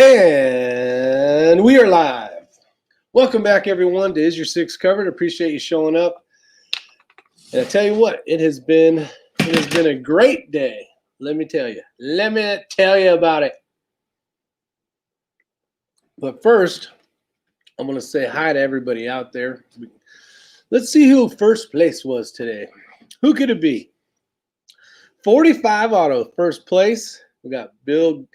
And we are live. Welcome back, everyone, to Is Your Six Covered? Appreciate you showing up. And I tell you what, it has been a great day. Let me tell you about it. But first, I'm going to say hi to everybody out there. Let's see who first place was today. Who could it be? 45 Auto, first place. We got Bill,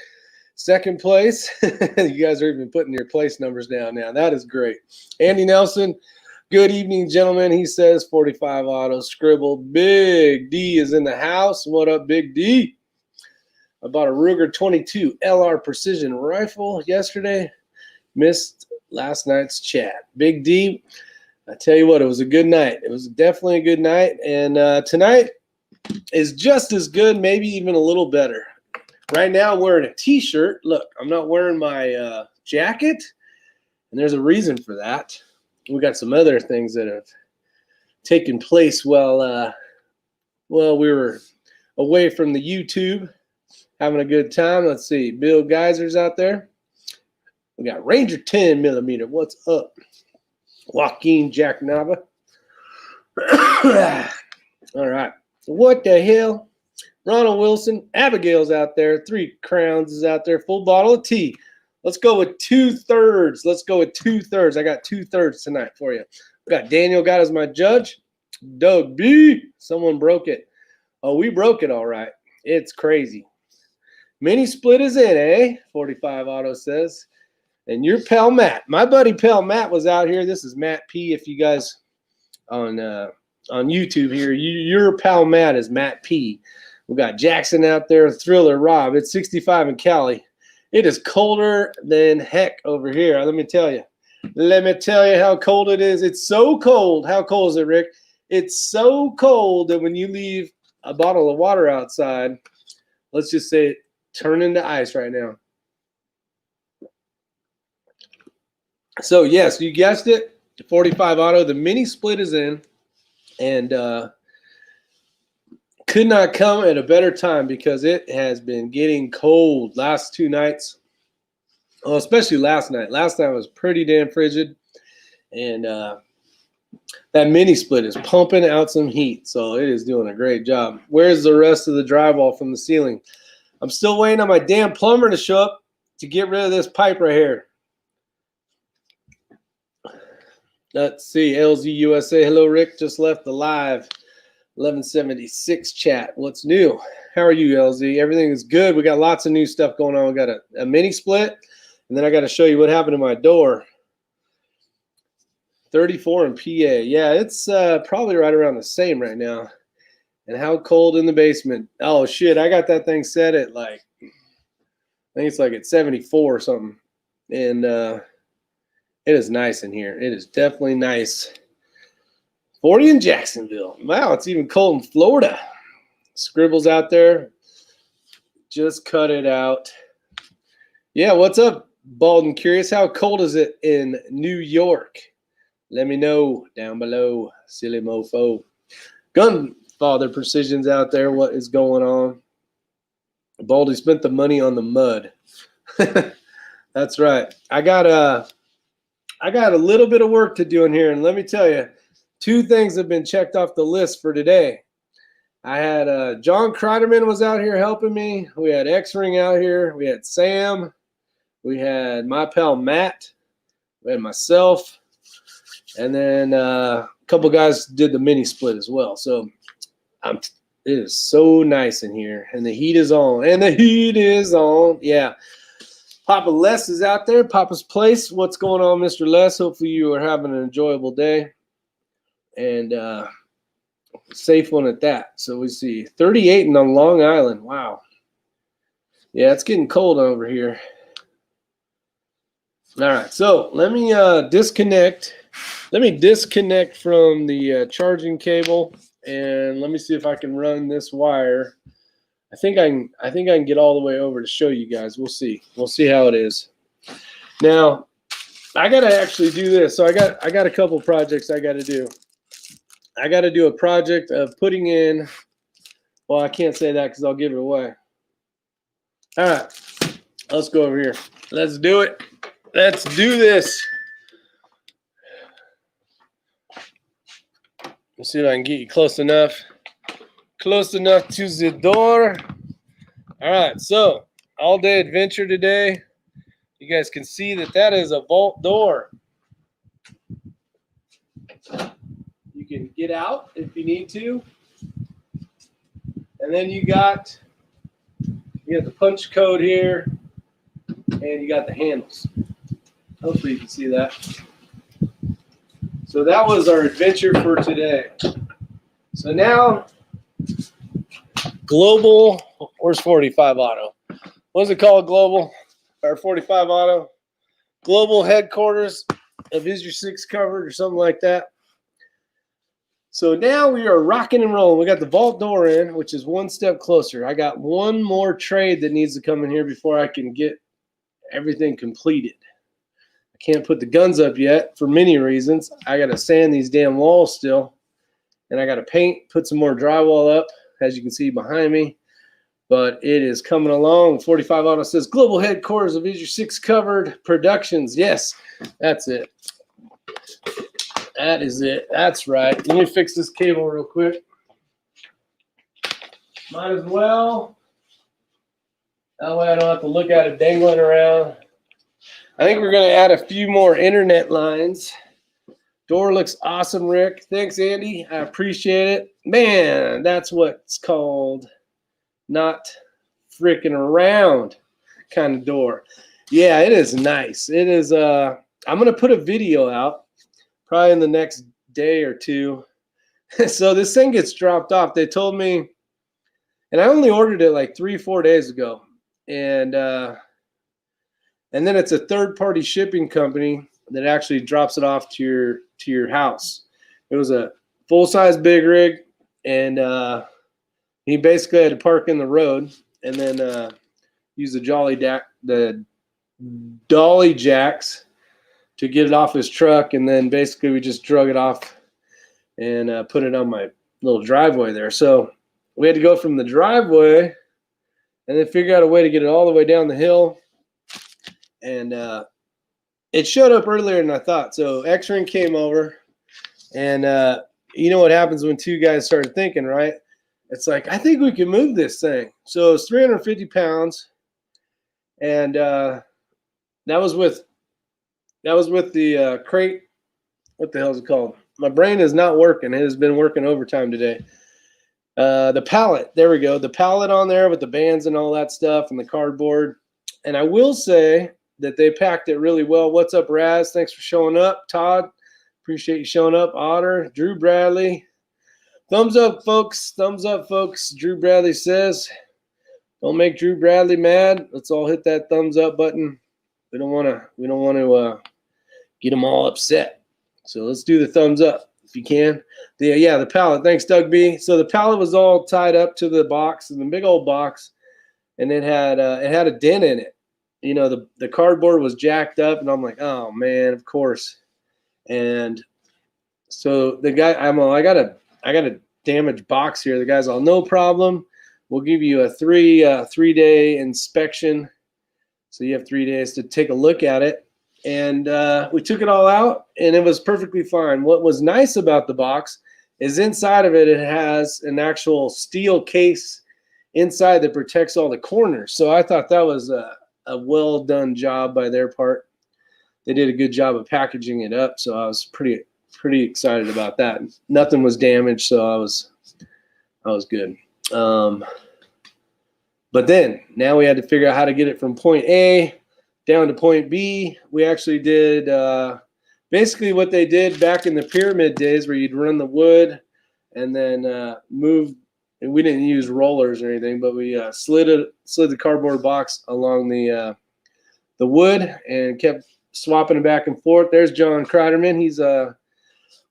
second place. You guys are even putting your place numbers down now. That is great. Andy Nelson, good evening, gentlemen. He says 45 Auto, scribble. Big D is in the house. What up, Big D? I bought a Ruger 22 LR Precision rifle yesterday. Missed last night's chat. Big D, I tell you what, it was a good night. It was definitely a good night. And tonight is just as good, maybe even a little better. Right now, I'm wearing a t-shirt. Look, I'm not wearing my jacket, and there's a reason for that. We got some other things that have taken place while we were away from the YouTube, having a good time. Let's see, Bill Geyser's out there. We got Ranger 10 millimeter. What's up? Joaquin Jack Nava. All right. What the hell? Ronald Wilson, Abigail's out there. 3 Crowns is out there. Full bottle of tea. Let's go with 2/3. Let's go with 2/3. I got 2/3 tonight for you. We got Daniel got as my judge. Doug B. Someone broke it. Oh, we broke it all right. It's crazy. Mini split is in, eh? 45 Auto says. And your pal Matt. My buddy pal Matt was out here. This is Matt P. If you guys on YouTube here, your pal Matt is Matt P. We got Jackson out there, Thriller Rob. It's 65 in Cali. It is colder than heck over here. Let me tell you. Let me tell you how cold it is. It's so cold. How cold is it, Rick? It's so cold that when you leave a bottle of water outside, let's just say it turned into ice right now. So, yes, you guessed it. 45 Auto. The mini split is in. And could not come at a better time because it has been getting cold last 2 nights. Oh, especially last night. Last night was pretty damn frigid. And that mini split is pumping out some heat. So it is doing a great job. Where's the rest of the drywall from the ceiling? I'm still waiting on my damn plumber to show up to get rid of this pipe right here. Let's see. LZ USA. Hello, Rick. Just left the live. 1176 chat. What's new? How are you, LZ? Everything is good. We got lots of new stuff going on. We got a mini split, and then I got to show you what happened to my door. 34 in PA. Yeah, it's probably right around the same right now. And how cold in the basement? Oh, shit. I got that thing set at I think it's like at 74 or something. And it is nice in here. It is definitely nice. 40 in Jacksonville. Wow, it's even cold in Florida. Scribbles out there. Just cut it out. Yeah, what's up, Bald and Curious? How cold is it in New York? Let me know down below, silly mofo. Gunfather Precision's out there. What is going on? Baldy spent the money on the mud. That's right. I got a little bit of work to do in here, and let me tell you, 2 things have been checked off the list for today. I had John Kreiderman was out here helping me. We had X-Ring out here. We had Sam. We had my pal Matt. We had myself. And then a couple guys did the mini split as well. So it is so nice in here. And the heat is on. And the heat is on. Yeah. Papa Les is out there. Papa's Place. What's going on, Mr. Les? Hopefully you are having an enjoyable day. And safe one at that. So we see 38 on Long Island. Wow. Yeah, it's getting cold over here. All right, so let me disconnect. Let me disconnect from the charging cable, and let me see if I can run this wire. I think I can get all the way over to show you guys. We'll see. We'll see how it is. Now, I gotta actually do this. So I got a couple projects I gotta do. I got to do a project of putting in, well, I can't say that because I'll give it away. All right. Let's go over here. Let's do it. Let's do this. Let's see if I can get you close enough. Close enough to the door. All right, so all-day adventure today. You guys can see that is a vault door. You can get out if you need to. And then you got the punch code here, and you got the handles. Hopefully you can see that. So that was our adventure for today. So now, Global, where's 45 Auto? What's it called, Global? Or 45 Auto? Global headquarters of Is Your Six Covered or something like that. So now we are rocking and rolling. We got the vault door in, which is one step closer. I got one more trade that needs to come in here before I can get everything completed. I can't put the guns up yet for many reasons. I got to sand these damn walls still. And I got to paint, put some more drywall up, as you can see behind me. But it is coming along. 45 Auto says, Global Headquarters of Is Your Six Covered Productions. Yes, that's it. That is it. That's right. Let me fix this cable real quick. Might as well. That way I don't have to look at it dangling around. I think we're going to add a few more internet lines. Door looks awesome, Rick. Thanks, Andy. I appreciate it. Man, that's what's called not freaking around kind of door. Yeah, it is nice. It is. I'm going to put a video out probably in the next day or two. So this thing gets dropped off. They told me, and I only ordered it like 3-4 days ago. And then it's a third-party shipping company that actually drops it off to your house. It was a full-size big rig, and he basically had to park in the road and then use the dolly jacks to get it off his truck, and then basically we just drug it off and put it on my little driveway there. So we had to go from the driveway and then figure out a way to get it all the way down the hill. And it showed up earlier than I thought. So X-Ring came over, and you know what happens when two guys start thinking, right? It's like, I think we can move this thing. So it's 350 pounds, and that was with the crate. What the hell is it called? My brain is not working. It has been working overtime today. The pallet. There we go. The pallet on there with the bands and all that stuff and the cardboard. And I will say that they packed it really well. What's up, Raz? Thanks for showing up. Todd, appreciate you showing up. Otter, Drew Bradley. Thumbs up, folks. Thumbs up, folks. Drew Bradley says, don't make Drew Bradley mad. Let's all hit that thumbs up button. We don't want to get them all upset. So let's do the thumbs up if you can. The pallet. Thanks, Doug B. So the pallet was all tied up to the box, in the big old box, and it had a dent in it. You know, the cardboard was jacked up, and I'm like, oh man, of course. And so the guy, I got a damaged box here. The guy's all, no problem. We'll give you a 3-day inspection. So you have 3 days to take a look at it. And we took it all out, and it was perfectly fine. What was nice about the box is inside of it, it has an actual steel case inside that protects all the corners. So I thought that was a well done job by their part. They did a good job of packaging it up. So I was pretty excited about that. Nothing was damaged, so I was good. But then now we had to figure out how to get it from point A down to point B. We actually did basically what they did back in the pyramid days, where you'd run the wood and then move. And we didn't use rollers or anything, but we slid the cardboard box along the wood and kept swapping it back and forth. There's John Kreiderman. He's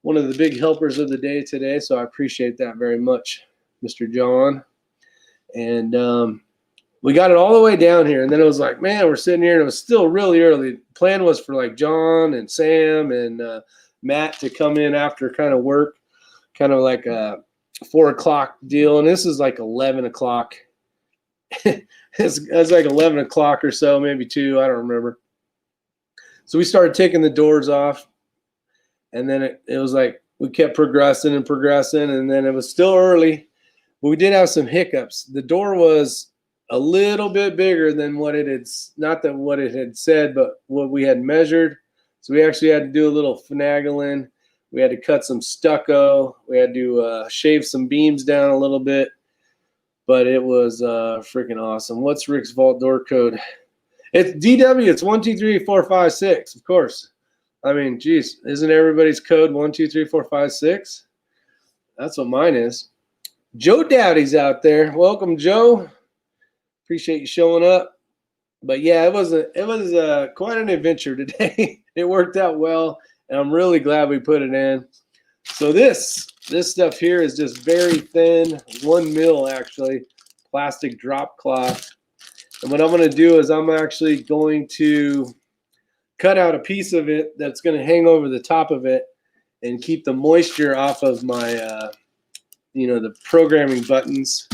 one of the big helpers of the day today, so I appreciate that very much, Mr. John. And we got it all the way down here, and then it was like, man, we're sitting here, and it was still really early. The plan was for like John and Sam and Matt to come in after kind of work, kind of like a 4 o'clock deal, and this is like 11 o'clock. It's like 11 o'clock or so, maybe 2. I don't remember. So we started taking the doors off, and then it was like we kept progressing, and then it was still early, but we did have some hiccups. The door was a little bit bigger than what it had, not that what it had said, but what we had measured. So we actually had to do a little finagling. We had to cut some stucco. We had to shave some beams down a little bit, but it was freaking awesome. What's Rick's vault door code? It's DW. It's 1, 2, 3, 4, 5, 6. Of course. I mean, geez, isn't everybody's code 1, 2, 3, 4, 5, 6? That's what mine is. Joe Dowdy's out there. Welcome, Joe. Appreciate you showing up. But yeah, it was quite an adventure today. It worked out well, and I'm really glad we put it in. So this stuff here is just very thin, 1 mil actually, plastic drop cloth. And what I'm going to do is I'm actually going to cut out a piece of it that's going to hang over the top of it and keep the moisture off of my, the programming buttons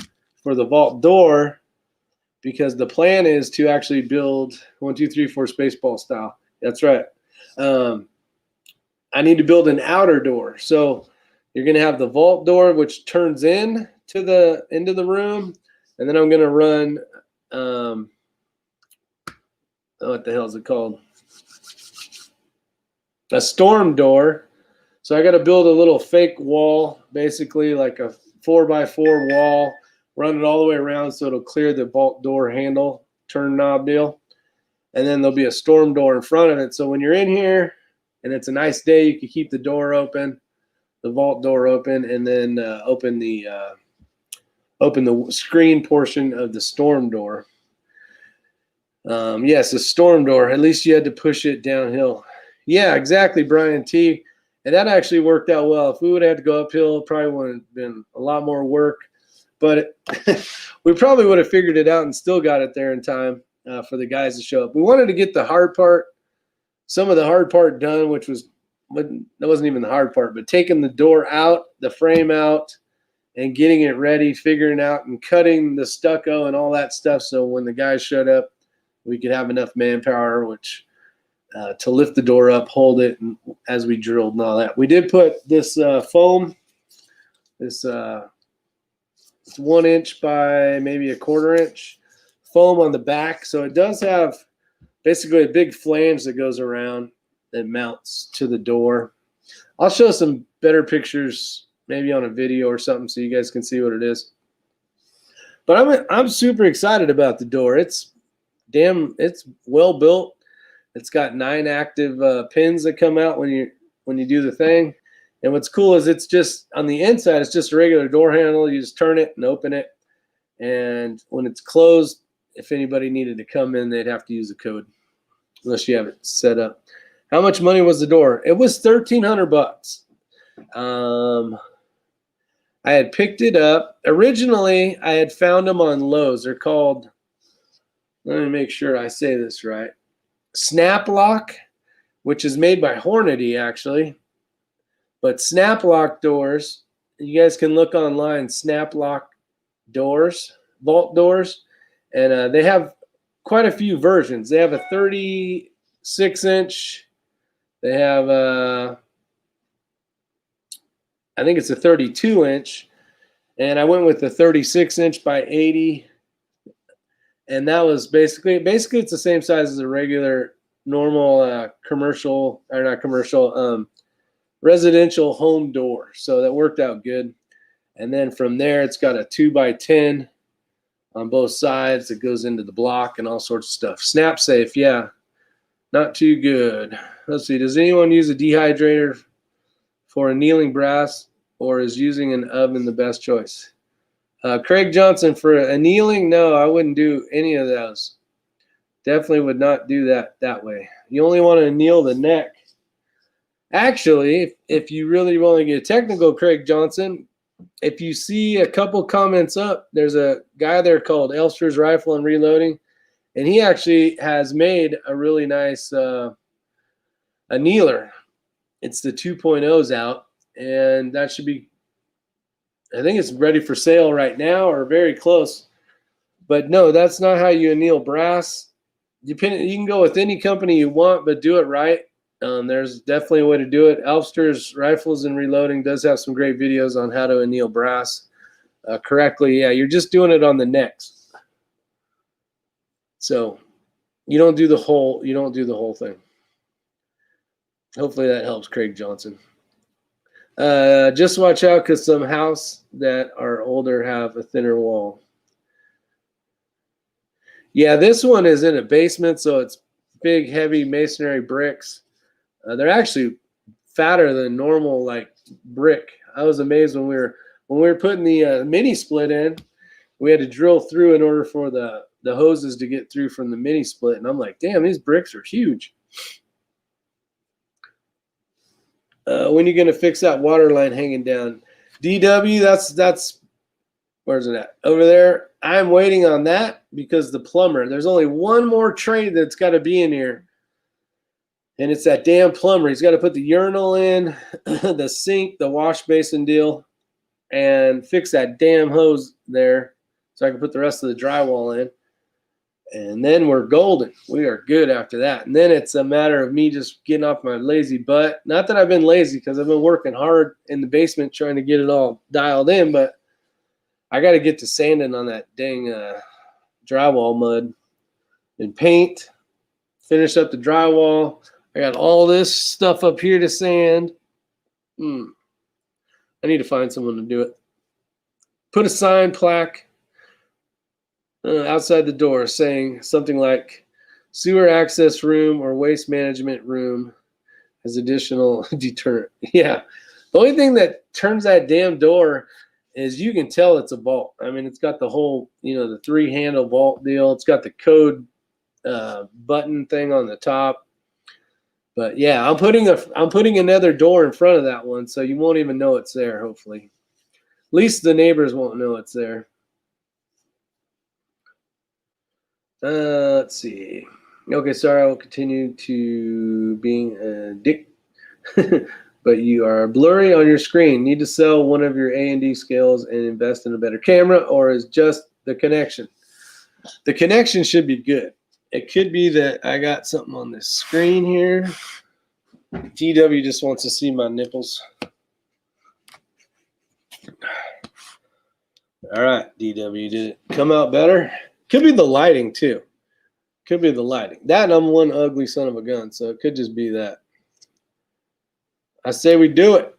for the vault door, because the plan is to actually build 1, 2, 3, 4 Spaceball style. That's right. I need to build an outer door. So you're going to have the vault door, which turns into the room. And then I'm going to run, what the hell is it called? A storm door. So I got to build a little fake wall, basically like a 4x4 wall, run it all the way around so it'll clear the vault door handle, turn knob deal. And then there'll be a storm door in front of it. So when you're in here and it's a nice day, you can keep the door open, the vault door open, and then open the screen portion of the storm door. Yes, a storm door. At least you had to push it downhill. Yeah, exactly, Brian T. And that actually worked out well. If we would have had to go uphill, it probably would have been a lot more work. But we probably would have figured it out and still got it there in time for the guys to show up. We wanted to get the hard part, some of the hard part done, that wasn't even the hard part, but taking the door out, the frame out, and getting it ready, figuring out and cutting the stucco and all that stuff. So when the guys showed up, we could have enough manpower, to lift the door up, hold it, and as we drilled and all that. We did put this foam, it's 1 inch by maybe a 1/4 inch foam on the back. So it does have basically a big flange that goes around that mounts to the door. I'll show some better pictures maybe on a video or something so you guys can see what it is. But I'm super excited about the door. It's well built. It's got 9 active pins that come out when you do the thing. And what's cool is it's just on the inside, it's just a regular door handle. You just turn it and open it. And when it's closed, if anybody needed to come in, they'd have to use the code unless you have it set up. How much money was the door? It was $1,300. I had picked it up. Originally, I had found them on Lowe's. They're called, let me make sure I say this right, Snap Lock, which is made by Hornady, actually. But Snap Lock doors, you guys can look online, Snap Lock doors, vault doors, and they have quite a few versions. They have a 36-inch. They have I think it's a 32-inch, and I went with the 36-inch by 80, and that was basically it's the same size as a regular, normal commercial, or not commercial, residential home door. So that worked out good. And then from there, it's got a 2x10 on both sides that goes into the block and all sorts of stuff. Snap safe, yeah, not too good. Let's see, does anyone use a dehydrator for annealing brass, or is using an oven the best choice? Craig Johnson, for annealing, no, I wouldn't do any of those. Definitely would not do that way. You only want to anneal the neck. Actually, if you really want to get technical, Craig Johnson, if you see a couple comments up, there's a guy there called Elster's Rifle and Reloading, and he actually has made a really nice annealer. It's the 2.0s out, and that should be, I think it's ready for sale right now or very close. But no, that's not how you anneal brass. You can go with any company you want, but do it right. There's definitely a way to do it. Elfster's Rifles and Reloading does have some great videos on how to anneal brass correctly. Yeah, you're just doing it on the necks. So you don't do the whole thing. Hopefully that helps, Craig Johnson. Just watch out because some houses that are older have a thinner wall. Yeah, this one is in a basement, so it's big, heavy masonry bricks. They're actually fatter than normal, like brick. I was amazed when we were putting the mini split in. We had to drill through in order for the hoses to get through from the mini split, and I'm like, damn, these bricks are huge. When are you gonna fix that water line hanging down? DW, that's where's it at? Over there. I'm waiting on that because the plumber, there's only one more trade that's got to be in here. And it's that damn plumber. He's got to put the urinal in, the sink, the wash basin deal, and fix that damn hose there so I can put the rest of the drywall in. And then we're golden. We are good after that. And then it's a matter of me just getting off my lazy butt. Not that I've been lazy because I've been working hard in the basement trying to get it all dialed in, but I got to get to sanding on that dang drywall mud and paint, finish up the drywall. I got all this stuff up here to sand. I need to find someone to do it. Put a sign plaque outside the door saying something like sewer access room or waste management room as additional deterrent. Yeah. The only thing that turns that damn door is you can tell it's a vault. I mean, it's got the whole, the 3-handle vault deal. It's got the code button thing on the top. But yeah, I'm putting another door in front of that one, so you won't even know it's there. Hopefully, at least the neighbors won't know it's there. Let's see. Okay, sorry, I will continue to being a dick. But you are blurry on your screen. Need to sell one of your A&D scales and invest in a better camera, or is just the connection? The connection should be good. It could be that I got something on this screen here. DW just wants to see my nipples. All right, DW, did it come out better? Could be the lighting too. Could be the lighting. That and I'm one ugly son of a gun, so it could just be that. I say we do it.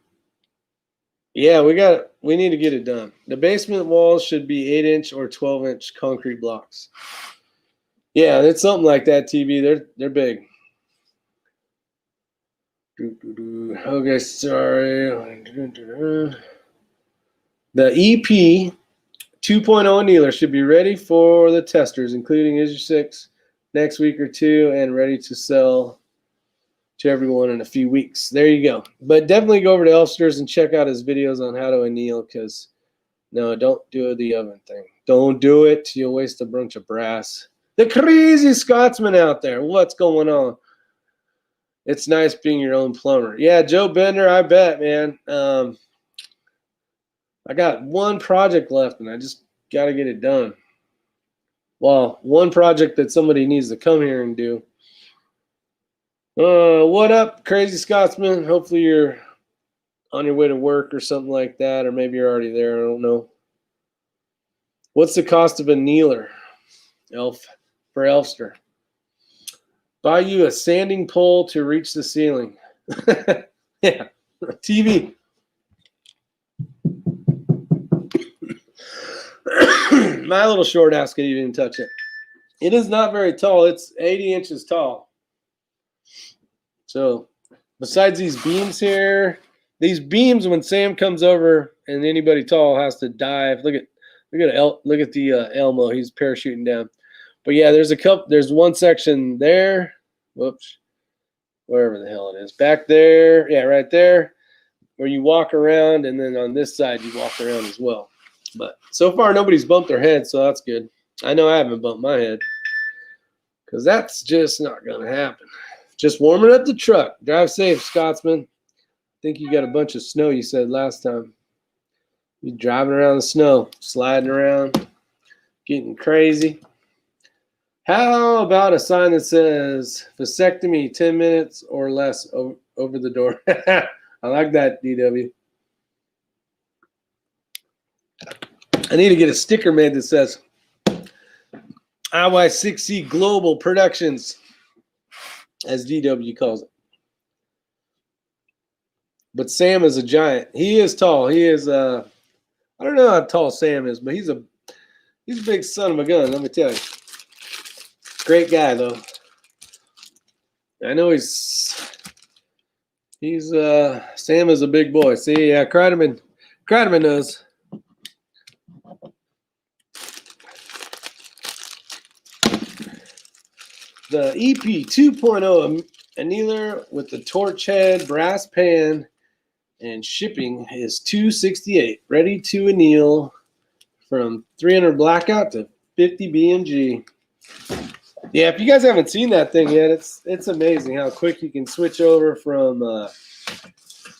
Yeah, we need to get it done. The basement walls should be 8-inch or 12-inch concrete blocks. Yeah, it's something like that, TV. They're big. Okay, sorry. The EP 2.0 annealer should be ready for the testers, including Issue 6 next week or two, and ready to sell to everyone in a few weeks. There you go. But definitely go over to Elfster's and check out his videos on how to anneal, because no, don't do the oven thing. Don't do it. You'll waste a bunch of brass. The crazy Scotsman out there. What's going on? It's nice being your own plumber. Yeah, Joe Bender, I bet, man. I got one project left, and I just got to get it done. Well, one project that somebody needs to come here and do. What up, crazy Scotsman? Hopefully you're on your way to work or something like that, or maybe you're already there. I don't know. What's the cost of a annealer, for Elfster? Buy you a sanding pole to reach the ceiling. Yeah, TV. My little short ass could even touch it. It is not very tall. It's 80 inches tall. So besides these beams here, these beams, when Sam comes over and anybody tall has to dive. Look at the Elmo. He's parachuting down. But yeah, there's one section there. Whoops. Wherever the hell it is. Back there. Yeah, right there. Where you walk around, and then on this side you walk around as well. But so far nobody's bumped their head, so that's good. I know I haven't bumped my head, because that's just not going to happen. Just warming up the truck. Drive safe, Scotsman. I think you got a bunch of snow, you said last time. You driving around the snow, sliding around. Getting crazy. How about a sign that says vasectomy 10 minutes or less over the door? I like that, DW. I need to get a sticker made that says IY6C Global Productions, as DW calls it. But Sam is a giant. He is tall. He is I don't know how tall Sam is, but he's a big son of a gun, let me tell you. Great guy though. I know he's Sam is a big boy. See, yeah, Kreideman knows. The EP 2.0 annealer with the torch head, brass pan, and shipping is $268. Ready to anneal from 300 blackout to 50 BMG. Yeah, if you guys haven't seen that thing yet, it's amazing how quick you can switch over from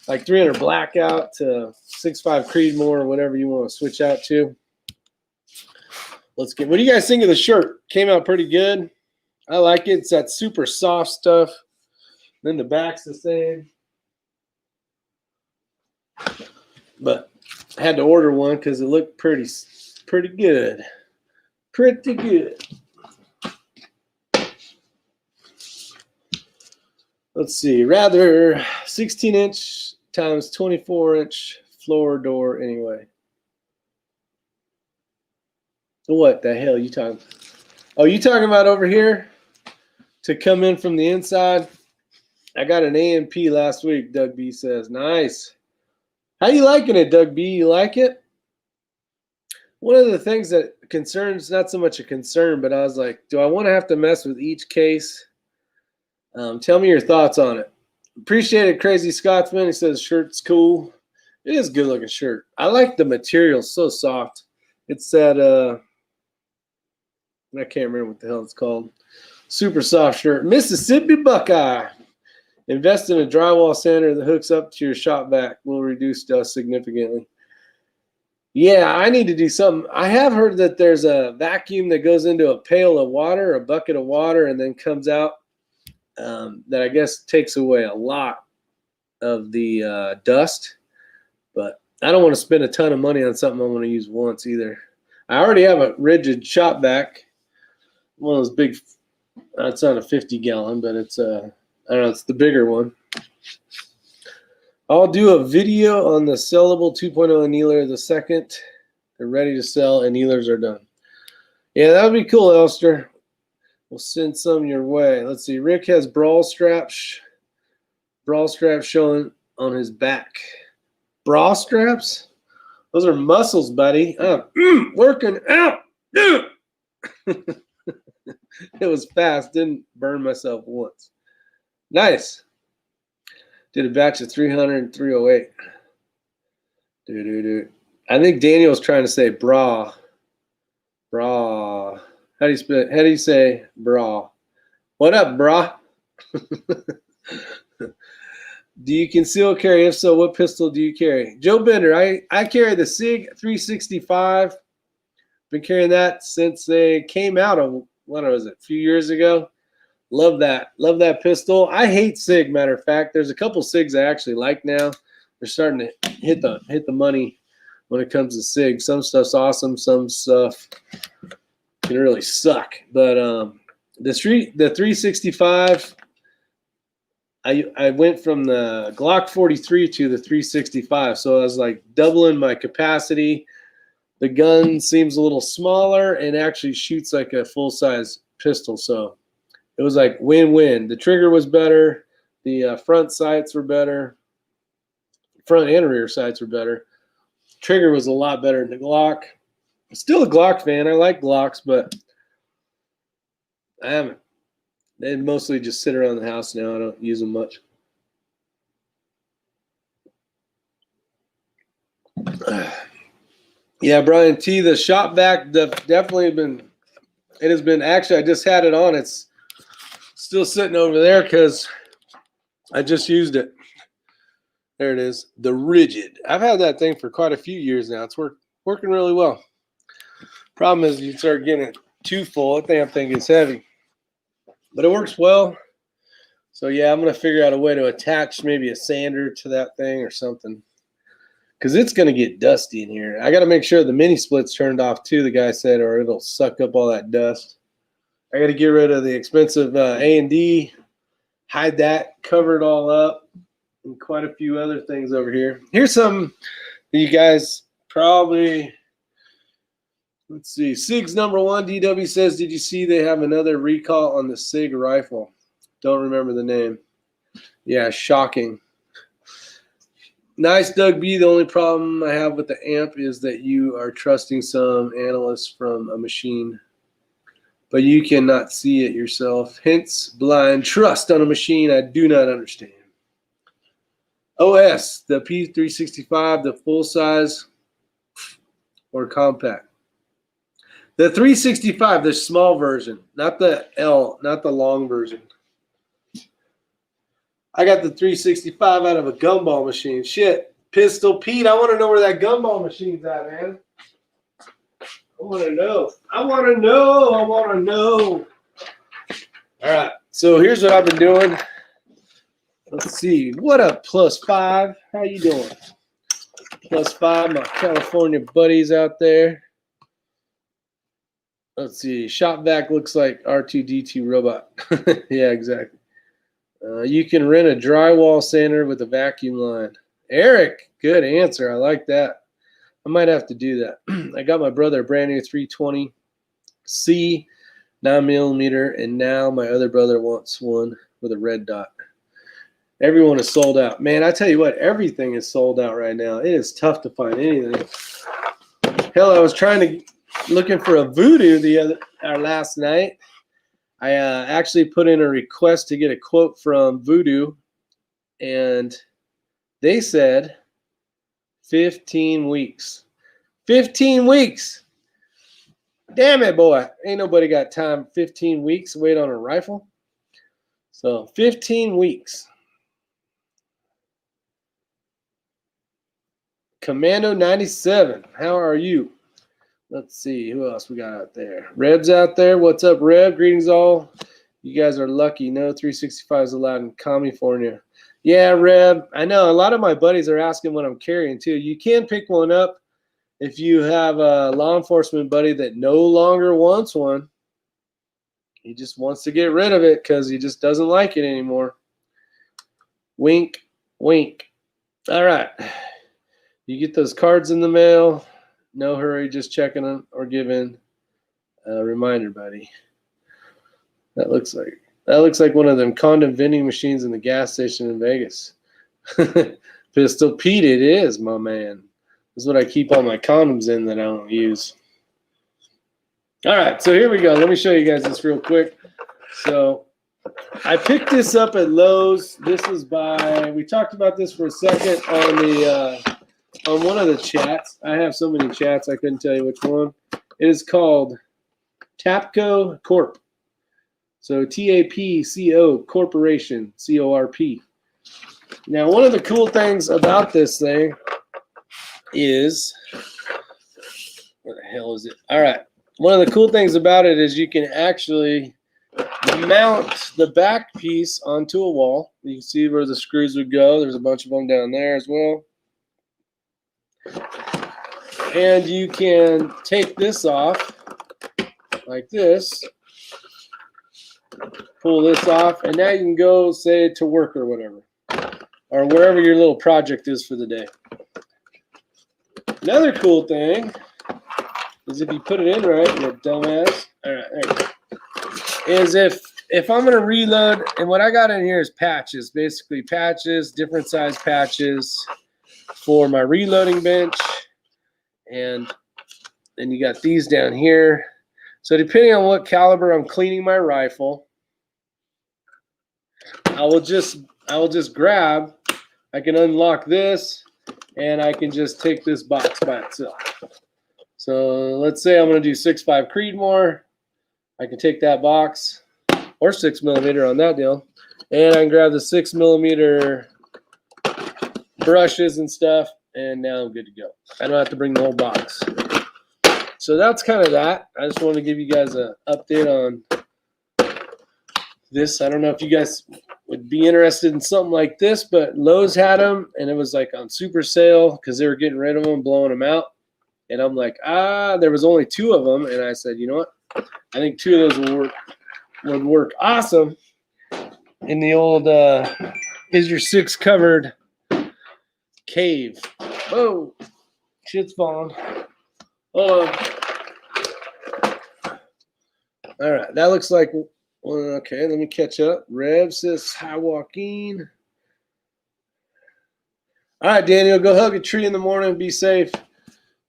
like 300 blackout to 6.5 Creedmoor or whatever you want to switch out to. Let's get. What do you guys think of the shirt? Came out pretty good. I like it. It's that super soft stuff. Then the back's the same. But I had to order one because it looked pretty good. Pretty good. Let's see. Rather 16-inch times 24-inch floor door anyway. What the hell are you talking about? Oh, you talking about over here to come in from the inside? I got an AMP last week, Doug B says. Nice. How you liking it, Doug B? You like it? One of the things that concerns, not so much a concern, but I was like, do I want to have to mess with each case? Tell me your thoughts on it. Appreciate it, Crazy Scotsman. He says shirt's cool. It is a good looking shirt. I like the material, so soft. It's that I can't remember what the hell it's called. Super soft shirt. Mississippi Buckeye. Invest in a drywall sander that hooks up to your shop vac. Will reduce dust significantly. Yeah, I need to do something. I have heard that there's a vacuum that goes into a pail of water, a bucket of water, and then comes out that I guess takes away a lot of the dust. But I don't want to spend a ton of money on something I want to use once either. I already have a rigid shop vac. One of those big, it's not a 50-gallon, but it's I don't know, it's the bigger one. I'll do a video on the sellable 2.0 annealer the second they're ready to sell. Annealers are done. Yeah, that would be cool, Elster. We'll send some your way. Let's see. Rick has brawl straps showing on his back. Bra straps? Those are muscles, buddy. Working out. It was fast. Didn't burn myself once. Nice. Did a batch of 300 and 308. I think Daniel's trying to say bra. Bra. How do you say bra? What up, bra? Do you conceal carry? If so, what pistol do you carry? Joe Bender, I carry the SIG 365. Been carrying that since they came out a few years ago. Love that pistol. I hate SIG, matter of fact. There's a couple SIGs I actually like now. They're starting to hit the money when it comes to SIG. Some stuff's awesome, some stuff can really suck. But the 365, I went from the Glock 43 to the 365. So I was like doubling my capacity. The gun seems a little smaller and actually shoots like a full-size pistol. So it was like win-win. The trigger was better. The front sights were better. Front and rear sights were better. Trigger was a lot better than the Glock. I'm still a Glock fan. I like Glocks, but I haven't. They mostly just sit around the house now. I don't use them much. Yeah, Brian T. The shop vac definitely it has been, actually, I just had it on. It's still sitting over there because I just used it. There it is. The Rigid. I've had that thing for quite a few years now. It's working really well. Problem is you start getting it too full, that damn thing gets heavy. But it works well. So yeah, I'm gonna figure out a way to attach maybe a sander to that thing or something. Because it's gonna get dusty in here. I gotta make sure the mini split's turned off too, the guy said, or it'll suck up all that dust. I gotta get rid of the expensive A&D, hide that, cover it all up, and quite a few other things over here. Here's some that you guys probably, let's see. SIG's #1, DW says, did you see they have another recall on the SIG rifle? Don't remember the name. Yeah, shocking. Nice, Doug B. The only problem I have with the amp is that you are trusting some analysts from a machine, but you cannot see it yourself. Hence, blind trust on a machine I do not understand. OS, the P365, the full size or compact? The 365, the small version, not the L, not the long version. I got the 365 out of a gumball machine. Shit, Pistol Pete, I want to know where that gumball machine's at, man. I want to know. I want to know. I want to know. All right, so here's what I've been doing. Let's see. What up, +5? How you doing? +5, my California buddies out there. Let's see. Shop vac looks like R2-D2 robot. Yeah, exactly. You can rent a drywall sander with a vacuum line. Eric, good answer. I like that. I might have to do that. I got my brother a brand new 320C 9mm, and now my other brother wants one with a red dot. Everyone is sold out. Man, I tell you what, everything is sold out right now. It is tough to find anything. Hell, I was looking for a Voodoo last night. I actually put in a request to get a quote from Voodoo, and they said 15 weeks. 15 weeks. Damn it, boy. Ain't nobody got time 15 weeks to wait on a rifle. So 15 weeks. Commando 97, how are you? Let's see, who else we got out there? Reb's out there. What's up, Reb? Greetings all. You guys are lucky. No 365 is allowed in California. Yeah, Reb. I know a lot of my buddies are asking what I'm carrying too. You can pick one up if you have a law enforcement buddy that no longer wants one. He just wants to get rid of it because he just doesn't like it anymore. Wink, wink. All right. You get those cards in the mail. No hurry, just checking them or giving a reminder, buddy. That looks like one of them condom vending machines in the gas station in Vegas. Pistol Pete, it is, my man. This is what I keep all my condoms in that I don't use. All right, so here we go. Let me show you guys this real quick. So I picked this up at Lowe's. This is we talked about this for a second on one of the chats. I have so many chats, I couldn't tell you which one. It is called Tapco Corp. So TAPCO Corporation, CORP. Now, one of the cool things about this thing is, where the hell is it? All right. One of the cool things about it is you can actually mount the back piece onto a wall. You can see where the screws would go. There's a bunch of them down there as well. And you can take this off like this, pull this off, and now you can go, say, to work or whatever, or wherever your little project is for the day. Another cool thing is if you put it in right, you dumbass. All right, there you go. Is if I'm going to reload, and what I got in here is patches, basically patches, different size patches for my reloading bench, and then you got these down here. So depending on what caliber I'm cleaning my rifle, I will just grab, I can unlock this, and I can just take this box by itself. So let's say I'm going to do 6.5 Creedmoor. I can take that box, or 6mm on that deal, and I can grab the 6mm brushes and stuff, and now I'm good to go. I don't have to bring the whole box. So that's kind of that. I just want to give you guys an update on this. I don't know if you guys would be interested in something like this, but Lowe's had them, and it was like on super sale because they were getting rid of them, blowing them out. And I'm like, there was only 2 of them, and I said, you know what? I think 2 of those would work awesome in the old is your 6 covered cave. Whoa, shit's falling. Hold on. All right, that looks like, okay, let me catch up. Rev says, hi, Joaquin. All right, Daniel, go hug a tree in the morning. Be safe.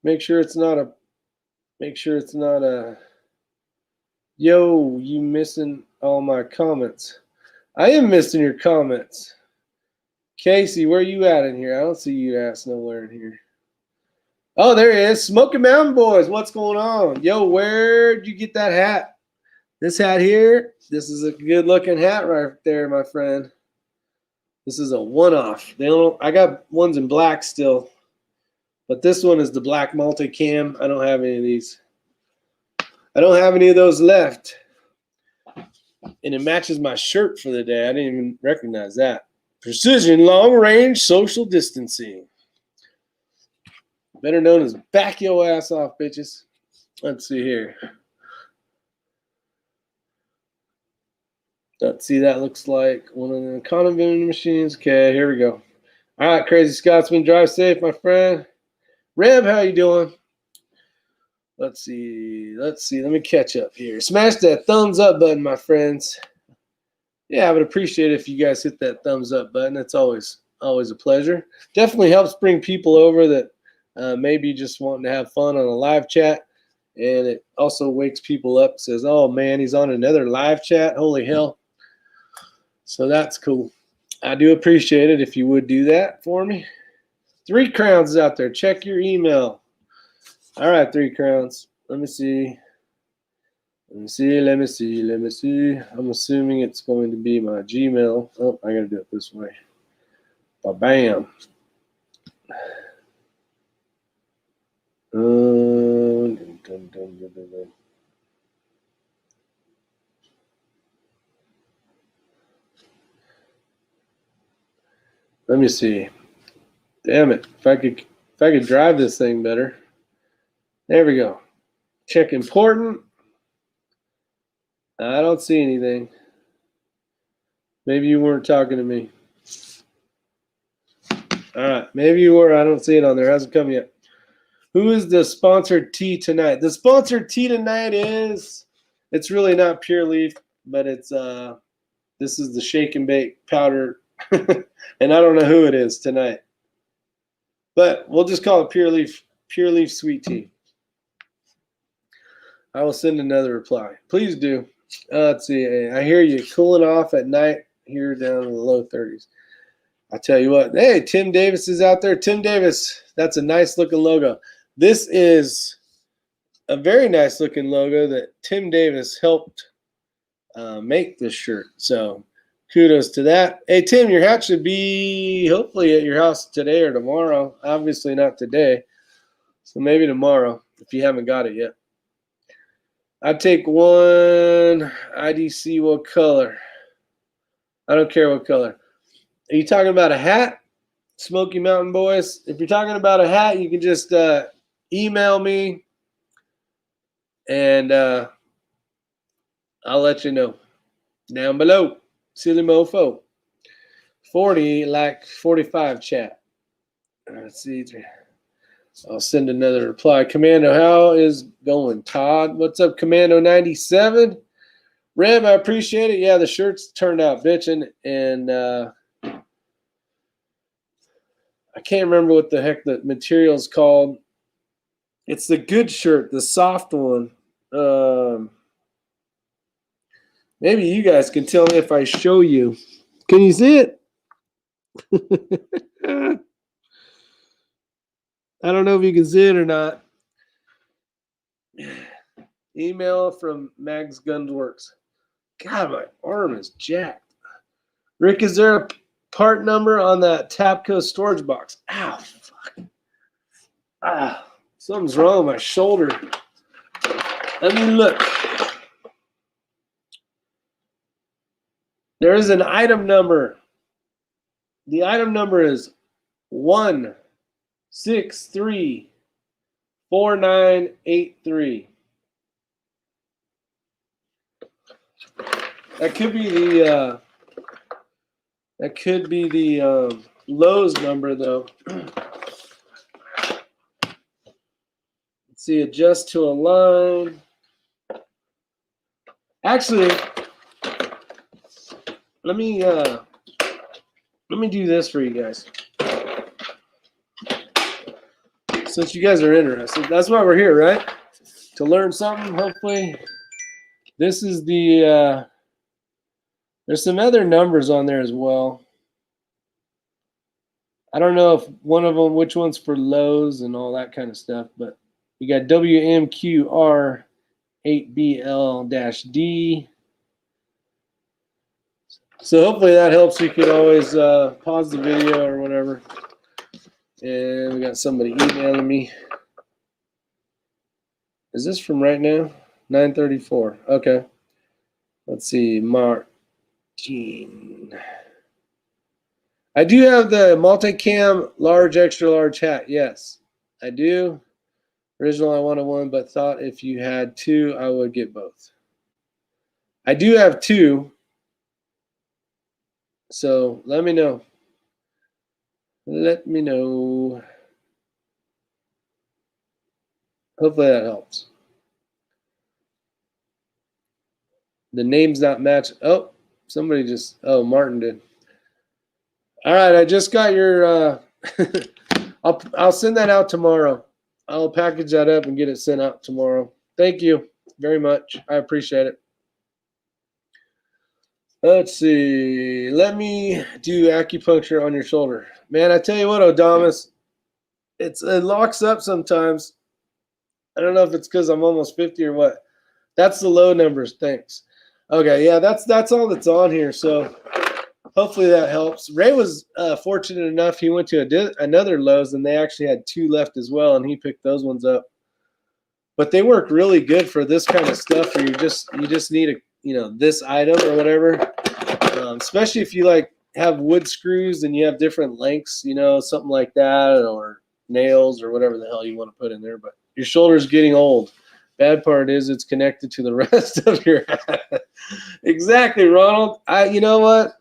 Make sure it's not a, yo, you missing all my comments. I am missing your comments. Casey, where you at in here? I don't see you ass nowhere in here. Oh, there he is. Smoky Mountain Boys, what's going on? Yo, where'd you get that hat? This hat here, this is a good looking hat right there, my friend. This is a one-off. I got ones in black still, but this one is the black multicam. I don't have any of these. I don't have any of those left. And it matches my shirt for the day. I didn't even recognize that. Precision long range social distancing. Better known as back your ass off, bitches. Let's see here. Let's see, that looks like one of the condom vending machines. Okay, here we go. All right, Crazy Scotsman, drive safe, my friend. Reb, how you doing? Let's see. Let me catch up here. Smash that thumbs up button, my friends. Yeah, I would appreciate it if you guys hit that thumbs up button. It's always a pleasure. Definitely helps bring people over that maybe just wanting to have fun on a live chat. And it also wakes people up, says, oh, man, he's on another live chat. Holy hell. So that's cool. I do appreciate it if you would do that for me. 3 Crowns is out there. Check your email. All right, 3 Crowns. Let me see. I'm assuming it's going to be my Gmail. Oh, I got to do it this way. Bam. Let me see. Damn it! If I could drive this thing better. There we go. Check important. I don't see anything. Maybe you weren't talking to me. All right, maybe you were. I don't see it on there. It hasn't come yet. Who is the sponsored tea tonight? The sponsored tea tonight is, it's really not Pure Leaf, but it's this is the Shake and Bake powder, and I don't know who it is tonight, but we'll just call it Pure Leaf sweet tea. I will send another reply. Please do. Let's see. I hear you cooling off at night here down in the low 30s. I tell you what. Hey, Tim Davis is out there. Tim Davis, that's a nice looking logo. This is a very nice looking logo that Tim Davis helped make this shirt. So kudos to that. Hey, Tim, your hat should be hopefully at your house today or tomorrow. Obviously not today. So maybe tomorrow if you haven't got it yet. I'd take one IDC. What color? I don't care what color. Are you talking about a hat? Smoky Mountain Boys. If you're talking about a hat, you can just email me and I'll let you know. Down below. Silly mofo. 40 like 45 chat. Let's see. I'll send another reply. Commando, how is going? Todd, what's up, Commando 97? Rev, I appreciate it. Yeah, the shirts turned out bitching, and I can't remember what the heck the material's called. It's the good shirt, the soft one. Maybe you guys can tell me if I show you. Can you see it? I don't know if you can see it or not. Email from Mags Guns Works. God, my arm is jacked. Rick, is there a part number on that Tapco storage box? Ow, fuck. Something's wrong with my shoulder. Let me look. There is an item number. The item number is 1634983. That could be the Lowe's number though. Let's see, adjust to align. Actually, let me do this for you guys. Since you guys are interested, that's why we're here, right? To learn something, hopefully. This is the, there's some other numbers on there as well. I don't know if one of them, which one's for Lowe's and all that kind of stuff, but you got WMQR8BL-D. So hopefully that helps. You could always pause the video or whatever. And we got somebody emailing me. Is this from right now? 9:34. Okay. Let's see. Martin. I do have the multicam large, extra large hat. Yes, I do. Original, I wanted one, but thought if you had two, I would get both. I do have two. So let me know. Let me know. Hopefully that helps. The name's not matched. Oh, somebody just, oh, Martin did. All right, I just got your, I'll send that out tomorrow. I'll package that up and get it sent out tomorrow. Thank you very much. I appreciate it. Let's see. Let me do acupuncture on your shoulder. Man, I tell you what, Odamus, it locks up sometimes. I don't know if it's because I'm almost 50 or what. That's the low numbers. Thanks. Okay, yeah, that's all that's on here. So hopefully that helps. Ray was fortunate enough. He went to another Lowe's, and they actually had two left as well, and he picked those ones up. But they work really good for this kind of stuff where you just need this item or whatever. Especially if you like have wood screws and you have different lengths, something like that, or nails or whatever the hell you want to put in there. But your shoulder's getting old. Bad part is it's connected to the rest of your head. Exactly, Ronald. You know what?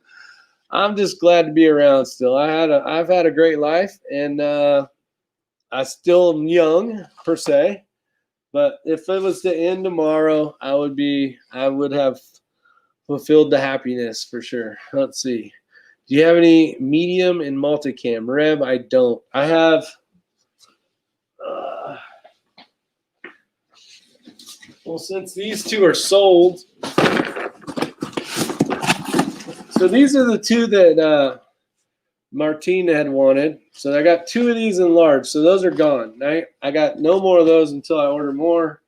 I'm just glad to be around still. I've had a great life, and I still am young per se. But if it was to end tomorrow, I would have fulfilled the happiness for sure. Let's see. Do you have any medium and multicam? Reb, I don't. I have. Well, since these two are sold, so these are the two that Martina had wanted. So I got two of these in large. So those are gone. I got no more of those until I order more.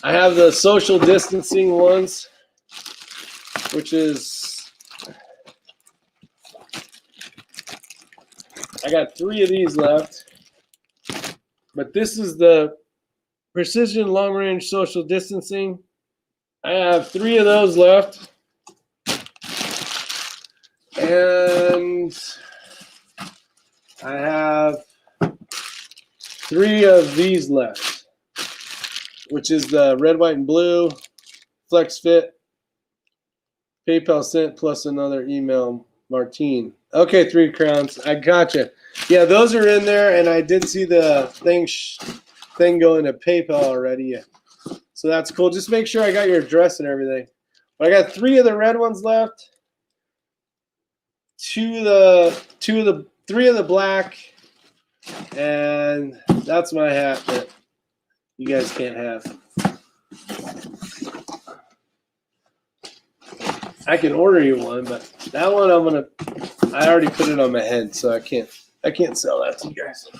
I have the social distancing ones, which is, I got 3 of these left. But this is the precision long range social distancing. I have 3 of those left. And I have 3 of these left, which is the red, white, and blue, Flex Fit, PayPal sent plus another email, Martine. Okay, 3 crowns. I gotcha. Yeah, those are in there, and I did see the thing going to PayPal already. Yeah. So that's cool. Just make sure I got your address and everything. But I got 3 of the red ones left. 3 of the black, and that's my hat that you guys can't have. I can order you one, but that one I already put it on my head, so I can't sell that to you guys.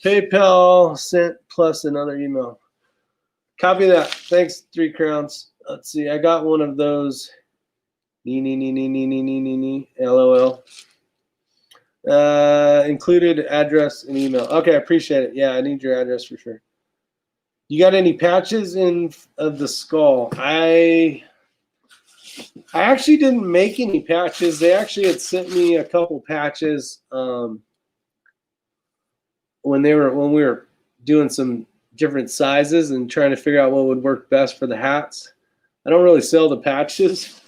PayPal sent plus another email. Copy that. Thanks, 3 crowns. Let's see. I got one of those. LOL. Included address and email. Okay, I appreciate it. Yeah, I need your address for sure. You got any patches in of the skull? I actually didn't make any patches. They actually had sent me a couple patches when we were doing some different sizes and trying to figure out what would work best for the hats. I don't really sell the patches.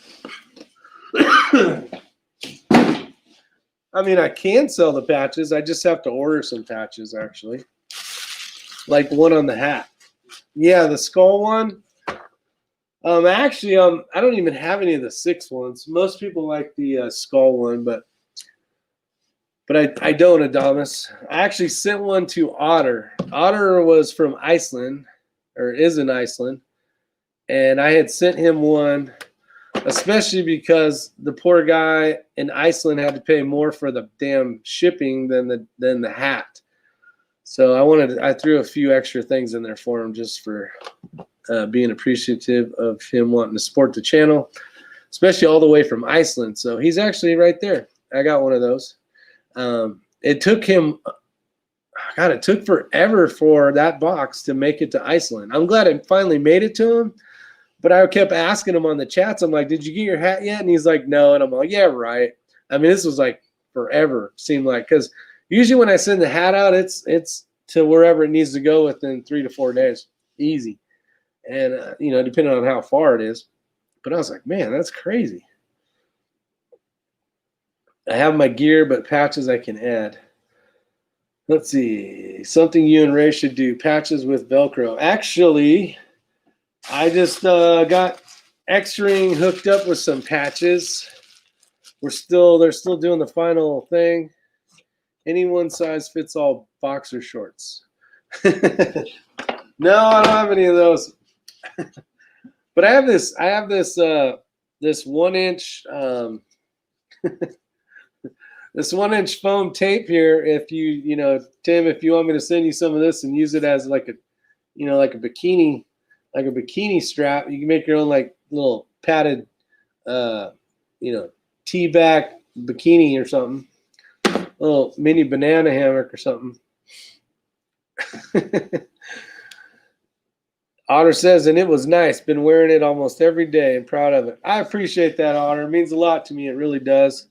I mean, I can sell the patches. I just have to order some patches, actually. Like one on the hat. Yeah, the skull one. Actually, I don't even have any of the 6 ones. Most people like the skull one, but I don't, Adamus. I actually sent one to Otter. Otter was from Iceland, or is in Iceland, and I had sent him one, especially because the poor guy in Iceland had to pay more for the damn shipping than the hat. So I threw a few extra things in there for him just for being appreciative of him wanting to support the channel, especially all the way from Iceland. So he's actually right there. I got one of those. It took him, God, it took forever for that box to make it to Iceland. I'm glad it finally made it to him, but I kept asking him on the chats. I'm like, did you get your hat yet? And he's like, no. And I'm like, yeah, right. I mean, this was like forever, seemed like, because usually when I send the hat out, it's to wherever it needs to go within 3 to 4 days, easy. And, depending on how far it is. But I was like, man, that's crazy. I have my gear, but patches I can add. Let's see. Something you and Ray should do. Patches with Velcro. Actually, I just got X-Ring hooked up with some patches. They're still doing the final thing. Any one size fits all boxer shorts. No, I don't have any of those. But I have this 1-inch this 1-inch foam tape here. If Tim, if you want me to send you some of this and use it as like a bikini strap, you can make your own like little padded T-back bikini or something. A little mini banana hammock or something. Otter says, and it was nice. Been wearing it almost every day and proud of it. I appreciate that, Otter. It means a lot to me. It really does.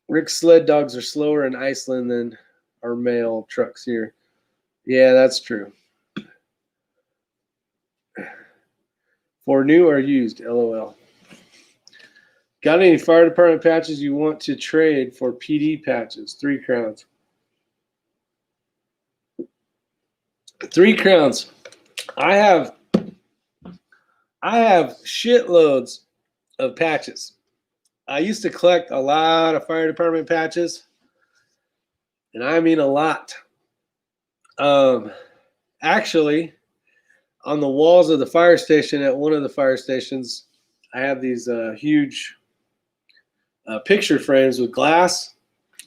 Rick's sled dogs are slower in Iceland than our mail trucks here. Yeah, that's true. For new or used, LOL. Got any fire department patches you want to trade for PD patches? 3 crowns. 3 crowns. I have shitloads of patches. I used to collect a lot of fire department patches, and I mean a lot. Actually, on the walls of the fire station at one of the fire stations, I have these huge picture frames with glass,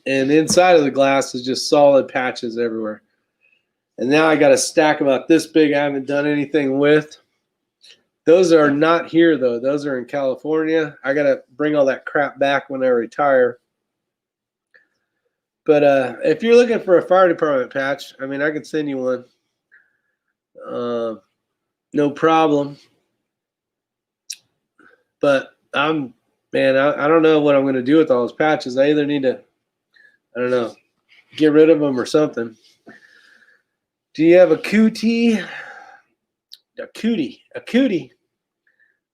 and inside of the glass is just solid patches everywhere. And now I got a stack about this big I haven't done anything with. Those are not here, though. Those are in California. I got to bring all that crap back when I retire. But if you're looking for a fire department patch, I mean, I can send you one. No problem. But I don't know what I'm going to do with all those patches. I either need to, I don't know, get rid of them or something. Do you have a cootie? A cootie.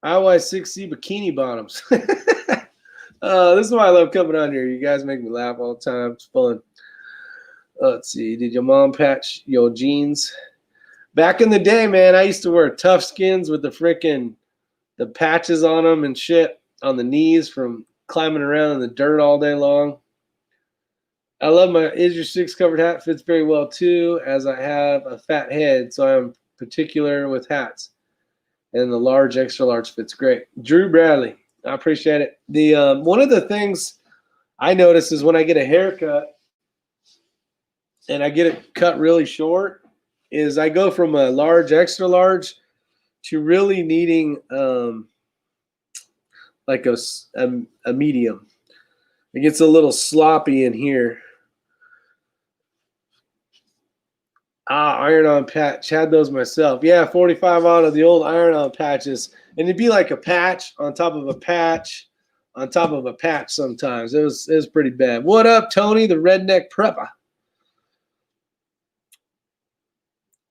IY6C bikini bottoms. This is why I love coming on here. You guys make me laugh all the time. It's fun. Let's see. Did your mom patch your jeans? Back in the day, man, I used to wear tough skins with the patches on them and shit on the knees from climbing around in the dirt all day long. I love my Is Your Six covered hat. Fits very well too, as I have a fat head, so I'm particular with hats. And the large, extra large fits great. Drew Bradley, I appreciate it. The one of the things I notice is when I get a haircut and I get it cut really short, is I go from a large, extra large to really needing like a medium. It gets a little sloppy in here. Iron-on patch. Had those myself. Yeah, 45 auto, the old iron-on patches. And it'd be like a patch on top of a patch on top of a patch sometimes. It was pretty bad. What up, Tony, the redneck prepper?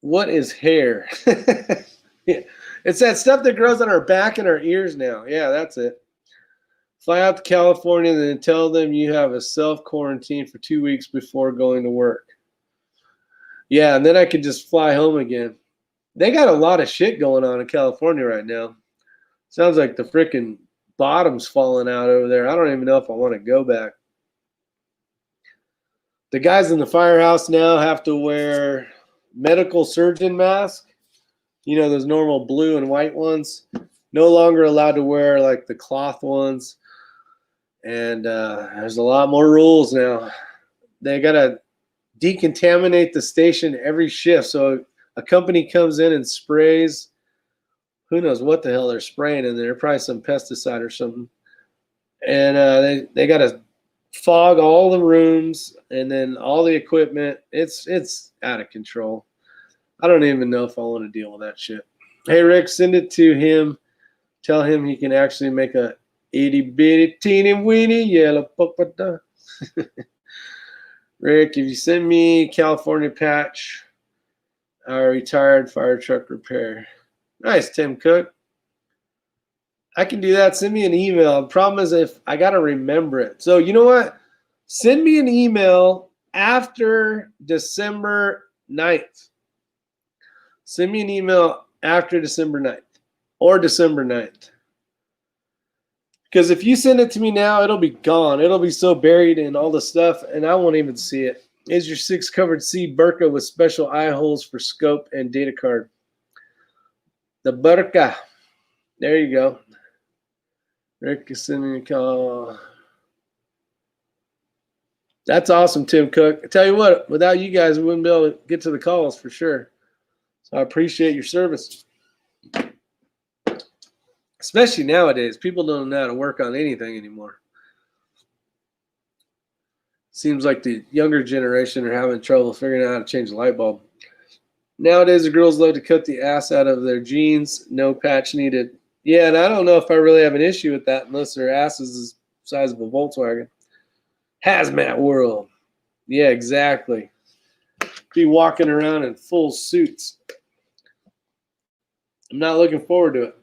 What is hair? Yeah. It's that stuff that grows on our back and our ears now. Yeah, that's it. Fly out to California and then tell them you have a self-quarantine for 2 weeks before going to work. Yeah, and then I could just fly home again. They got a lot of shit going on in California right now. Sounds like the freaking bottom's falling out over there. I don't even know if I want to go back. The guys in the firehouse now have to wear medical surgeon masks. You know, those normal blue and white ones. No longer allowed to wear like the cloth ones. And there's a lot more rules now. They got to decontaminate the station every shift. So a company comes in and sprays, who knows what the hell they're spraying in there, probably some pesticide or something. And they got to fog all the rooms and then all the equipment. It's out of control. I don't even know if I want to deal with that shit. Hey, Rick, send it to him. Tell him he can actually make a itty bitty teeny weeny yellow papa. Rick, if you send me California patch, our retired fire truck repair. Nice, Tim Cook. I can do that. Send me an email. The problem is if I got to remember it. So you know what? Send me an email after December 9th. Send me an email after December 9th or December 9th. Because if you send it to me now, it'll be gone. It'll be so buried in all the stuff, and I won't even see it. Is your 6 covered C burqa with special eye holes for scope and data card? The burqa. There you go. Rick is sending me a call. That's awesome, Tim Cook. I tell you what, without you guys, we wouldn't be able to get to the calls for sure. So I appreciate your service. Especially nowadays, people don't know how to work on anything anymore. Seems like the younger generation are having trouble figuring out how to change the light bulb. Nowadays, the girls love to cut the ass out of their jeans. No patch needed. Yeah, and I don't know if I really have an issue with that unless their ass is the size of a Volkswagen. Hazmat world. Yeah, exactly. Be walking around in full suits. I'm not looking forward to it.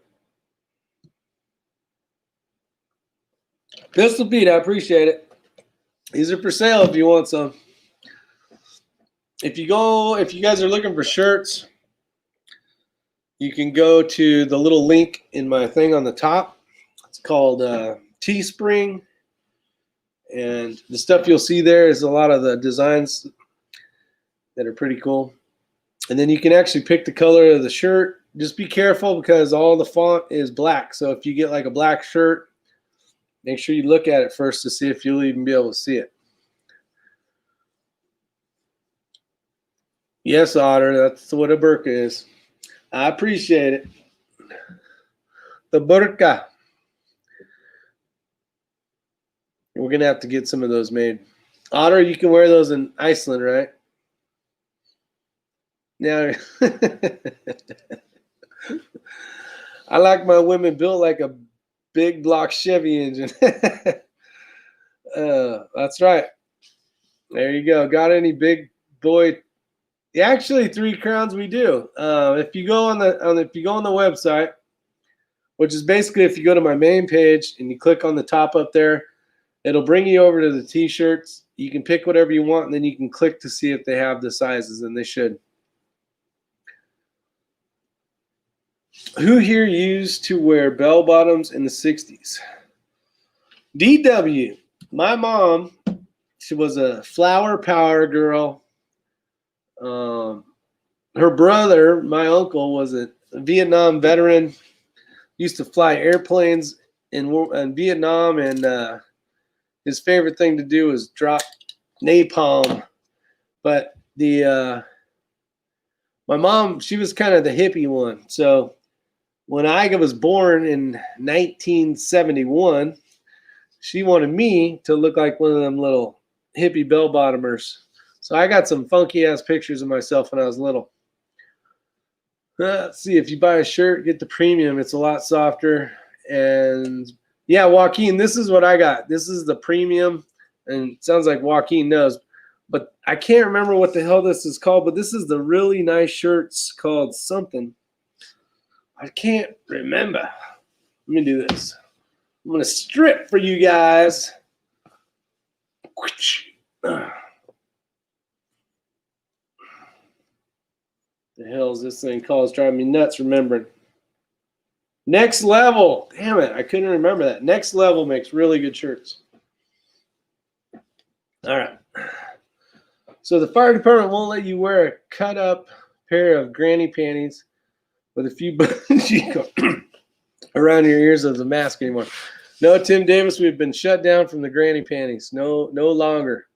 Pistol Pete, I appreciate it. These are for sale if you want some. If you guys are looking for shirts, you can go to the little link in my thing on the top. It's called Teespring. And the stuff you'll see there is a lot of the designs that are pretty cool. And then you can actually pick the color of the shirt. Just be careful because all the font is black. So if you get like a black shirt, make sure you look at it first to see if you'll even be able to see it. Yes, Otter, that's what a burqa is. I appreciate it. The burqa. We're going to have to get some of those made. Otter, you can wear those in Iceland, right? Now, I like my women built like a big block Chevy engine. That's right. There you go. Got any big boy? Yeah, actually, 3 crowns we do. If you go on the website, which is basically if you go to my main page and you click on the top up there, it'll bring you over to the t-shirts. You can pick whatever you want, and then you can click to see if they have the sizes, and they should. Who here used to wear bell bottoms in the 60s? DW. My mom, she was a flower power girl. Her brother, my uncle, was a Vietnam veteran. Used to fly airplanes in Vietnam, and his favorite thing to do was drop napalm. But my mom, she was kind of the hippie one. So when I was born in 1971, she wanted me to look like one of them little hippie bell-bottomers. So I got some funky ass pictures of myself when I was little. Let's see, if you buy a shirt, get the premium. It's a lot softer. And yeah, Joaquin, this is what I got. This is the premium, and it sounds like Joaquin knows, but I can't remember what the hell this is called, but this is the really nice shirts called something. I can't remember. Let me do this. I'm going to strip for you guys. The hell is this thing called? It's driving me nuts remembering. Next Level. Damn it, I couldn't remember that. Next Level makes really good shirts. All right. So the fire department won't let you wear a cut-up pair of granny panties with a few buttons around your ears as a mask anymore. No, Tim Davis, we've been shut down from the granny panties. No longer.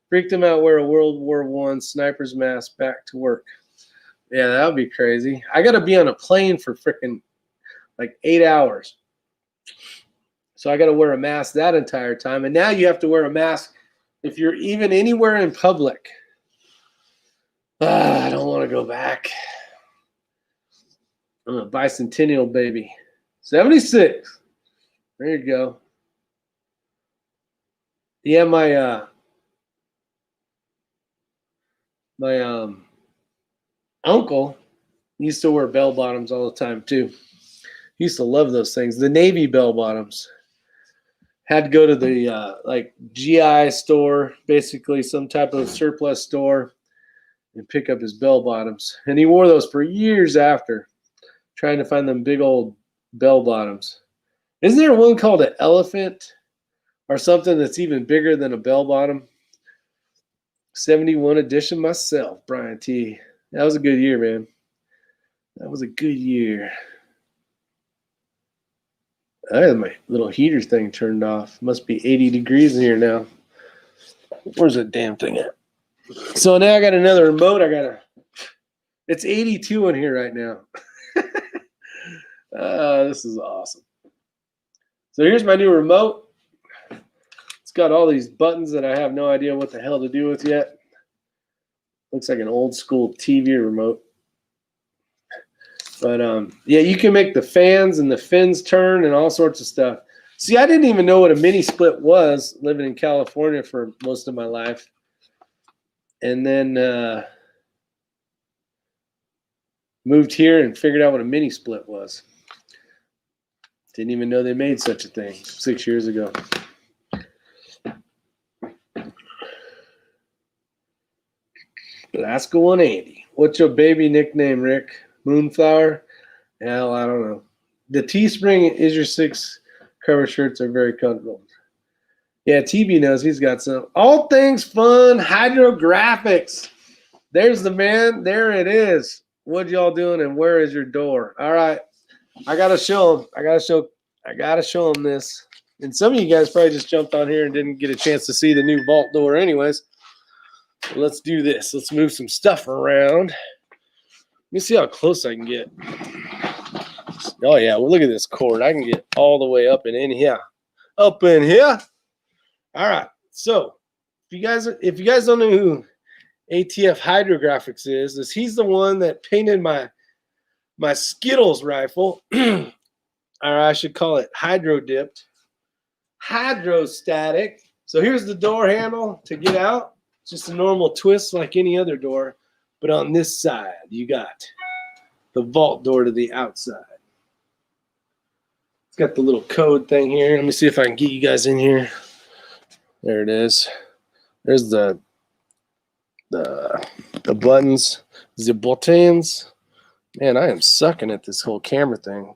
Freaked them out. Wear a World War I sniper's mask. Back to work. Yeah, that would be crazy. I got to be on a plane for freaking like 8 hours. So I got to wear a mask that entire time. And now you have to wear a mask if you're even anywhere in public. I don't want to go back. I'm a bicentennial baby. 76. There you go. Yeah, my uncle used to wear bell bottoms all the time too. He used to love those things. The Navy bell bottoms. Had to go to the like GI store, basically some type of surplus store, and pick up his bell bottoms. And he wore those for years after, trying to find them big old bell bottoms. Isn't there one called an elephant or something that's even bigger than a bell bottom? 71 edition myself, Brian T. That was a good year, man. That was a good year. I had my little heater thing turned off. Must be 80 degrees in here now. Where's that damn thing at? So now I got another remote. It's 82 in here right now. This is awesome. So here's my new remote. It's got all these buttons that I have no idea what the hell to do with yet. Looks like an old school TV remote. But yeah, you can make the fans and the fins turn and all sorts of stuff. See, I didn't even know what a mini split was living in California for most of my life. And then moved here and figured out what a mini split was. Didn't even know they made such a thing 6 years ago. Alaska 180. What's your baby nickname, Rick? Moonflower? Hell, I don't know. The Teespring Is Your Six cover shirts are very comfortable. Yeah, TB knows he's got some. All Things Fun Hydrographics. There's the man. There it is. What y'all doing and where is your door? All right. I gotta show him. I gotta show him this. And some of you guys probably just jumped on here and didn't get a chance to see the new vault door anyways. So let's do this. Let's move some stuff around. Let me see how close I can get. Oh yeah, well look at this cord. I can get all the way up and in here. Up in here. All right. So if you guys don't know who ATF Hydrographics is he's the one that painted my Skittles rifle. Or I should call it hydro dipped. Hydrostatic. So here's the door handle to get out. It's just a normal twist like any other door. But on this side, you got the vault door to the outside. It's got the little code thing here. Let me see if I can get you guys in here. There it is. There's the buttons, the buttons. Man, I am sucking at this whole camera thing.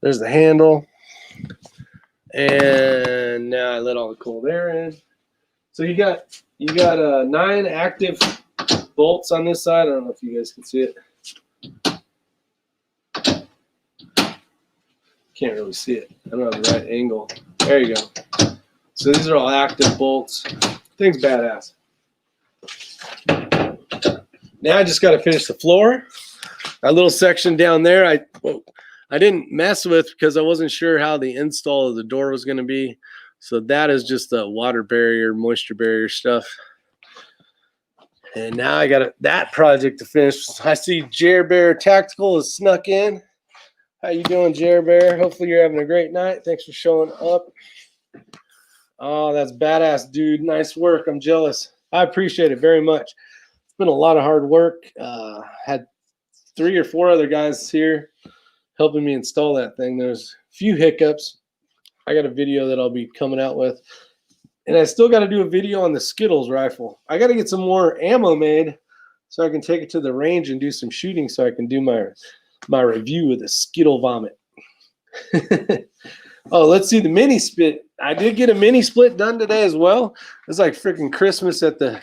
There's the handle. And now I let all the cold air in. So you got 9 active bolts on this side. I don't know if you guys can see it. Can't really see it. I don't have the right angle. There you go. So these are all active bolts. Thing's badass. Now I just got to finish the floor. That little section down there, I didn't mess with because I wasn't sure how the install of the door was going to be. So that is just the water barrier, moisture barrier stuff. And now I got that project to finish. I see Jer Bear Tactical has snuck in. How you doing, Jer Bear? Hopefully you're having a great night. Thanks for showing up. Oh, that's badass, dude. Nice work. I'm jealous. I appreciate it very much. It's been a lot of hard work. Had 3 or 4 other guys here helping me install that thing. There's a few hiccups. I got a video that I'll be coming out with. And I still got to do a video on the Skittles rifle. I got to get some more ammo made so I can take it to the range and do some shooting so I can do my review of the Skittle Vomit. Oh, let's see the mini split. I did get a mini split done today as well. It's like freaking Christmas at the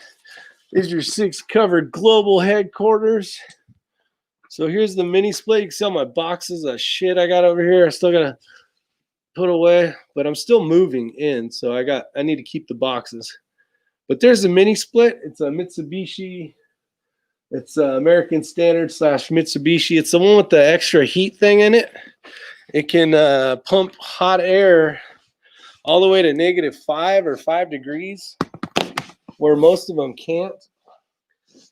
Is Your Six Covered Global Headquarters. So here's the mini split. You can see all my boxes of shit I got over here. I still got to put away, but I'm still moving in, so I need to keep the boxes. But there's a mini split. It's a Mitsubishi. It's American Standard / Mitsubishi. It's the one with the extra heat thing in it. It can pump hot air all the way to -5 or 5 degrees, where most of them can't.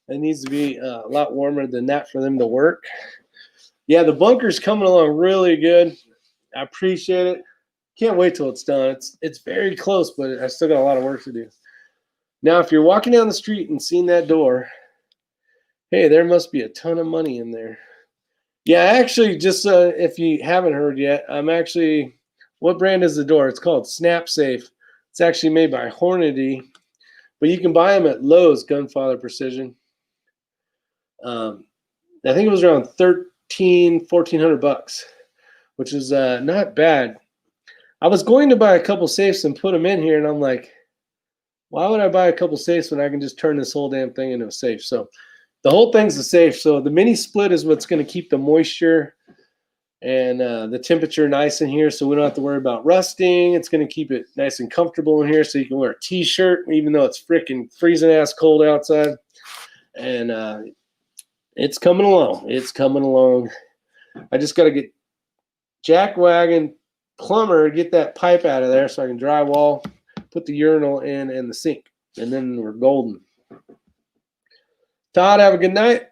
It needs to be a lot warmer than that for them to work. Yeah, the bunker's coming along really good. I appreciate it. Can't wait till it's done. It's very close, but I still got a lot of work to do. Now, if you're walking down the street and seeing that door, hey, there must be a ton of money in there. Yeah, actually, just if you haven't heard yet, what brand is the door? It's called Snap Safe. It's actually made by Hornady, but you can buy them at Lowe's, Gunfather Precision. I think it was around $1,400, which is not bad. I was going to buy a couple safes and put them in here, and I'm like, why would I buy a couple safes when I can just turn this whole damn thing into a safe? So the whole thing's a safe. So the mini split is what's going to keep the moisture and the temperature nice in here, so we don't have to worry about rusting. It's going to keep it nice and comfortable in here, so you can wear a t-shirt even though it's freaking freezing ass cold outside. And it's coming along. It's coming along. I just got to get jackwagon plumber, get that pipe out of there so I can drywall, put the urinal in and the sink, and then we're golden. Todd, have a good night.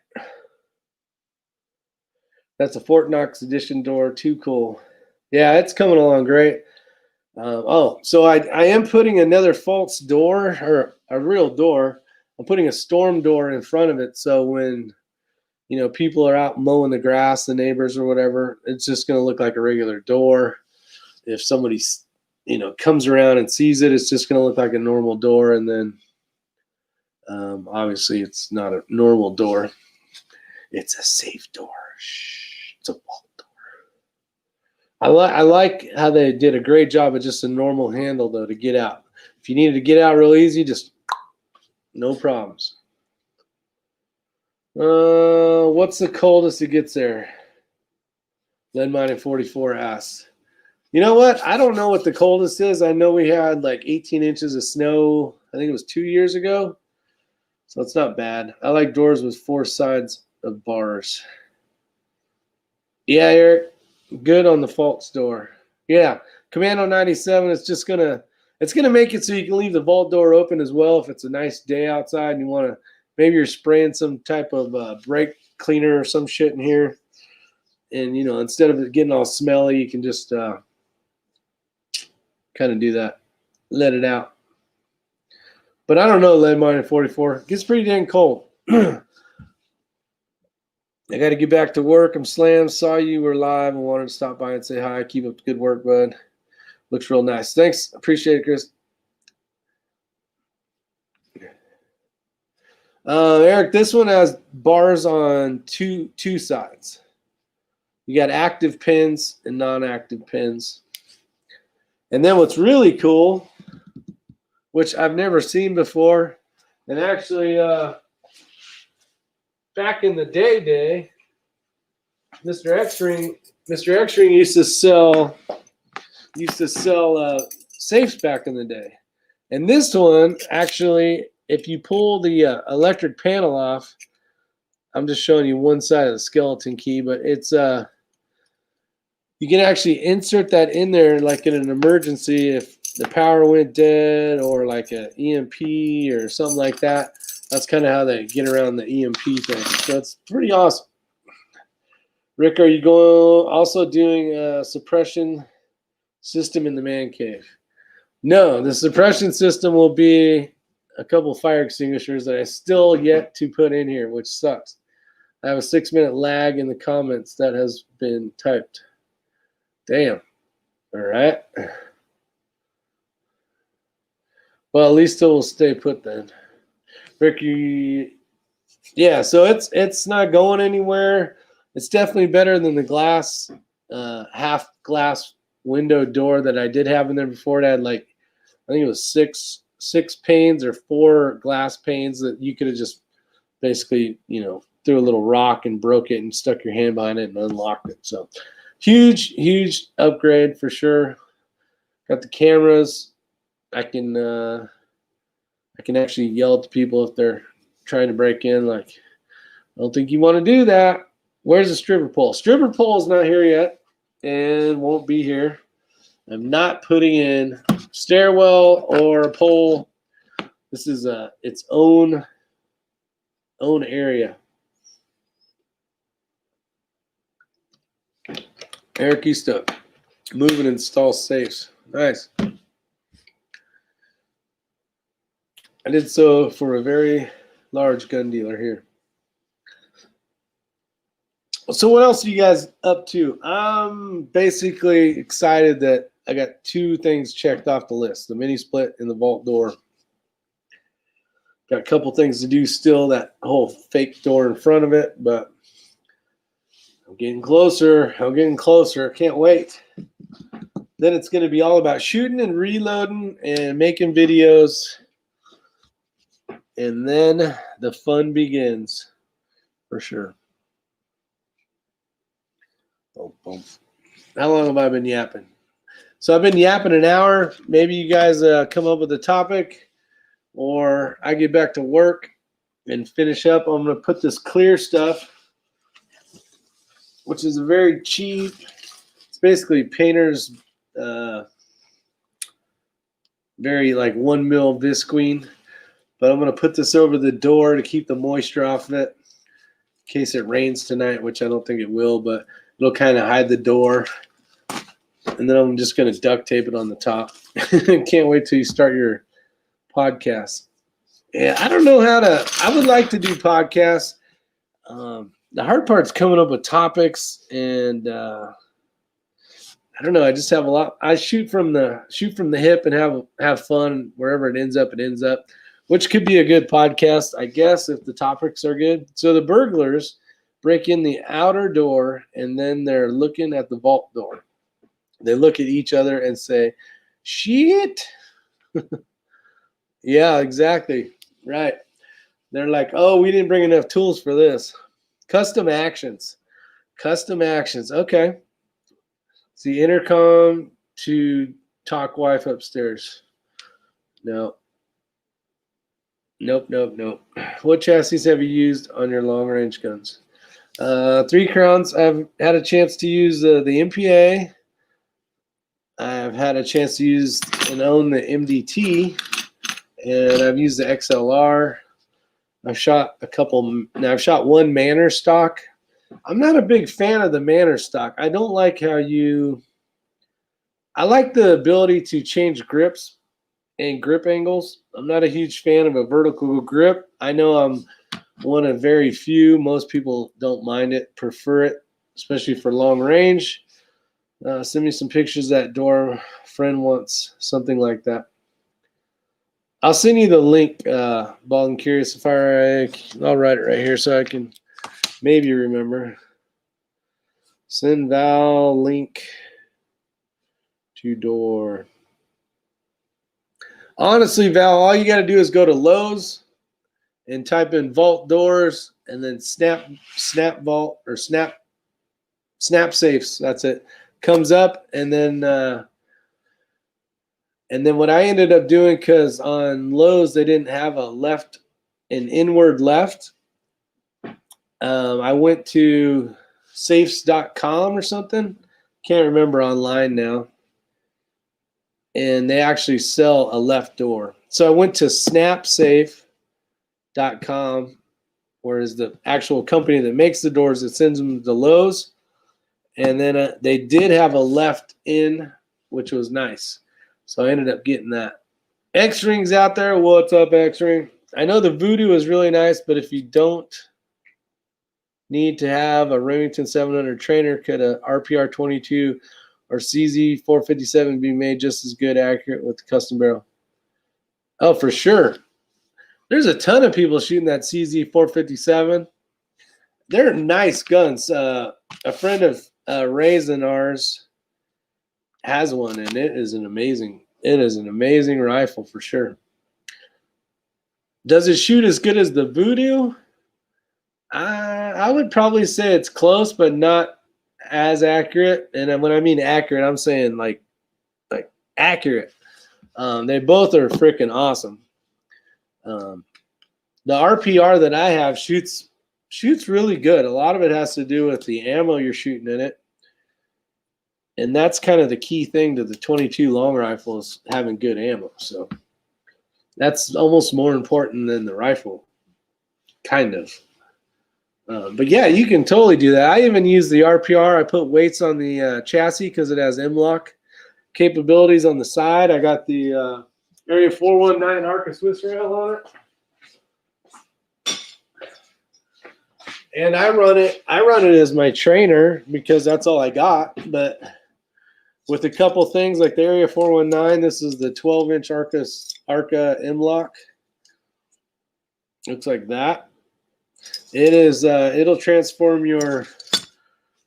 That's a Fort Knox edition door. Too cool. Yeah, it's coming along great. So I am putting another false door, or a real door. I'm putting a storm door in front of it, so when people are out mowing the grass, the neighbors or whatever, it's just going to look like a regular door. If somebody comes around and sees it, it's just going to look like a normal door, and then obviously it's not a normal door. It's a safe door. Shh. It's a vault door. I like how they did a great job of just a normal handle, though, to get out. If you needed to get out real easy, just no problems. What's the coldest it gets there? Lead Mining 44 asks. You know what? I don't know what the coldest is. I know we had like 18 inches of snow. I think it was 2 years ago. So it's not bad. I like doors with 4 sides of bars. Yeah, Eric. Good on the false door. Yeah. Commando 97 is just it's gonna make it so you can leave the vault door open as well if it's a nice day outside and you want to, maybe you're spraying some type of brake cleaner or some shit in here, and instead of it getting all smelly, you can just kind of do that, let it out. But I don't know, Lead Mining 44. It gets pretty dang cold. I got to get back to work. I'm slammed. Saw you were live and wanted to stop by and say hi. Keep up the good work, bud. Looks real nice. Thanks. Appreciate it, Chris. Eric, this one has bars on two sides. You got active pins and non-active pins. And then what's really cool, which I've never seen before, and actually back in the day, Mr. X-Ring used to sell safes back in the day. And this one, actually, if you pull the electric panel off, I'm just showing you one side of the skeleton key, but it's you can actually insert that in there like in an emergency if the power went dead or like an EMP or something like that. That's kind of how they get around the EMP thing. So it's pretty awesome. Rick, are you also doing a suppression system in the man cave? No, the suppression system will be a couple fire extinguishers that I still yet to put in here, which sucks. I have a 6-minute lag in the comments that has been typed. Damn. All right. Well, at least it will stay put then. Ricky, yeah, so it's not going anywhere. It's definitely better than the glass, half glass window door that I did have in there before. It had like, I think it was six panes or 4 glass panes that you could have just basically, threw a little rock and broke it and stuck your hand behind it and unlocked it. So huge upgrade for sure. Got the cameras. I can actually yell at the people if they're trying to break in. Like, I don't think you want to do that. Where's the stripper pole? Stripper pole is not here yet and won't be here. I'm not putting in stairwell or a pole. This is its own area. Eric Eastup, move and install safes. Nice. I did so for a very large gun dealer here. So what else are you guys up to? I'm basically excited that I got 2 things checked off the list, the mini split and the vault door. Got a couple things to do still, that whole fake door in front of it, but I'm getting closer. Can't wait. Then it's going to be all about shooting and reloading and making videos. And then the fun begins for sure. Boom, boom. How long have I been yapping? So I've been yapping an hour. Maybe you guys come up with a topic, or I get back to work and finish up. I'm going to put this clear stuff, which is a very cheap. It's basically painter's very like 1 mil visqueen. But I'm going to put this over the door to keep the moisture off of it in case it rains tonight, which I don't think it will, but it'll kind of hide the door. And then I'm just going to duct tape it on the top. Can't wait till you start your podcast. Yeah, I don't know I would like to do podcasts. The hard part's coming up with topics, and I don't know. I just have a lot. I shoot from the hip and have fun. Wherever it ends up, which could be a good podcast, I guess, if the topics are good. So the burglars break in the outer door, and then they're looking at the vault door. They look at each other and say, shit. Yeah, exactly. Right. They're like, oh, we didn't bring enough tools for this. Custom actions. Okay. See, intercom to talk wife upstairs. No. Nope. What chassis have you used on your long-range guns? 3 Crowns. I've had a chance to use the MPA. I've had a chance to use and own the MDT, and I've used the XLR. I've shot I've shot 1 Manor stock. I'm not a big fan of the Manor stock. I don't like I like the ability to change grips and grip angles. I'm not a huge fan of a vertical grip. I know I'm one of very few. Most people don't mind it, prefer it, especially for long range. Send me some pictures of that door. Friend wants something like that. I'll send you the link, Bald and Curious. I'll write it right here so I can maybe remember. Send Val link to door. Honestly, Val, all you got to do is go to Lowe's and type in vault doors and then snap vault or snap safes. That's it. Comes up, and then what I ended up doing, because on Lowe's they didn't have an inward left. I went to safes.com or something. Can't remember online now. And they actually sell a left door. So I went to Snap Safe, whereas the actual company that makes the doors that sends them to Lowe's. And then they did have a left in, which was nice. So I ended up getting that. X-Ring's out there. What's up, X-Ring? I know the Voodoo is really nice, but if you don't need to have a Remington 700 trainer, could a RPR 22 or CZ 457 be made just as good, accurate with the custom barrel? Oh, for sure. There's a ton of people shooting that CZ 457. They're nice guns. A friend of Ray's and ours has one, and it is an amazing rifle for sure. Does it shoot as good as the Voodoo? I would probably say it's close, but not as accurate. And when I mean accurate, I'm saying like accurate. They both are freaking awesome. The RPR that I have shoots really good. A lot of it has to do with the ammo you're shooting in it. And that's kind of the key thing to the 22 long rifle is having good ammo. So that's almost more important than the rifle, kind of. But yeah, you can totally do that. I even use the RPR. I put weights on the chassis because it has M-LOK capabilities on the side. I got the Area 419 Arca Swiss rail on it. And I run it as my trainer because that's all I got. But with a couple things like the Area 419, this is the 12-inch Arca M-LOK. Looks like that. It is. It'll transform your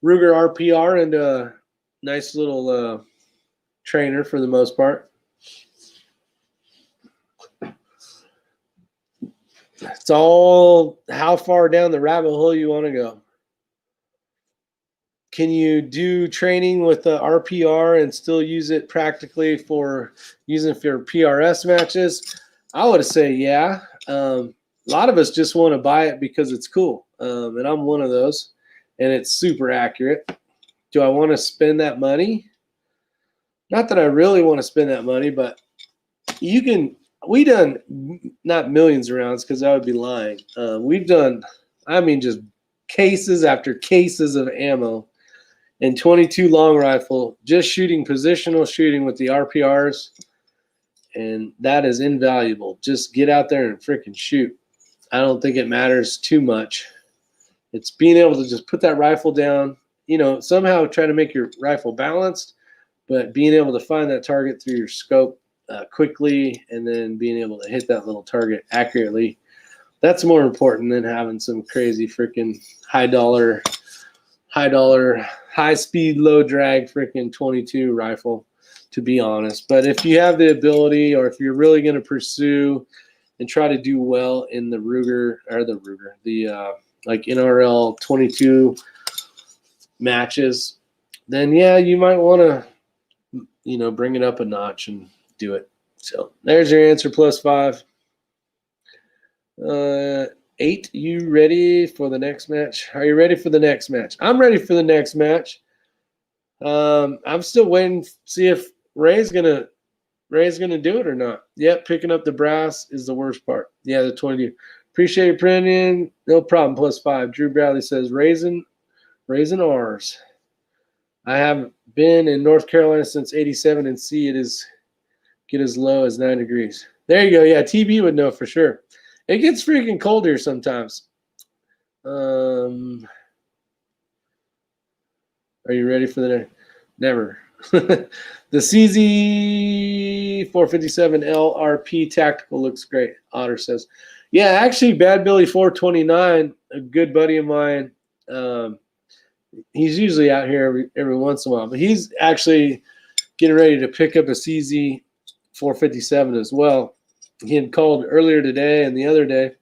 Ruger RPR into a nice little trainer for the most part. It's all how far down the rabbit hole you want to go. Can you do training with the RPR and still use it practically for using for PRS matches? I would say yeah. A lot of us just want to buy it because it's cool, and I'm one of those, and it's super accurate. Do I want to spend that money? Not that I really want to spend that money, but you can. We done not millions of rounds because I would be lying. We've done, I mean, just cases after cases of ammo and 22 long rifle, just shooting positional shooting with the RPRs, and that is invaluable. Just get out there and freaking shoot. I don't think it matters too much. It's being able to just put that rifle down, somehow try to make your rifle balanced, but being able to find that target through your scope quickly and then being able to hit that little target accurately. That's more important than having some crazy freaking high dollar, high speed, low drag freaking 22 rifle, to be honest. But if you have the ability, or if you're really going to pursue and try to do well in the like NRL 22 matches, then yeah, you might want to, bring it up a notch and do it. So there's your answer, +5. 8, you ready for the next match? Are you ready for the next match? I'm ready for the next match. I'm still waiting to see if Ray's gonna do it or not. Yep, picking up the brass is the worst part. Yeah, the 20. Appreciate your printing. No problem. +5. Drew Bradley says raising R's. I have been in North Carolina since '87 and see it is get as low as 9 degrees. There you go. Yeah, TB would know for sure. It gets freaking cold here sometimes. Are you ready for the never? The CZ 457 LRP tactical looks great. Otter says, yeah, actually, Bad Billy 429, a good buddy of mine. He's usually out here every once in a while, but he's actually getting ready to pick up a CZ 457 as well. He had called earlier today and the other day,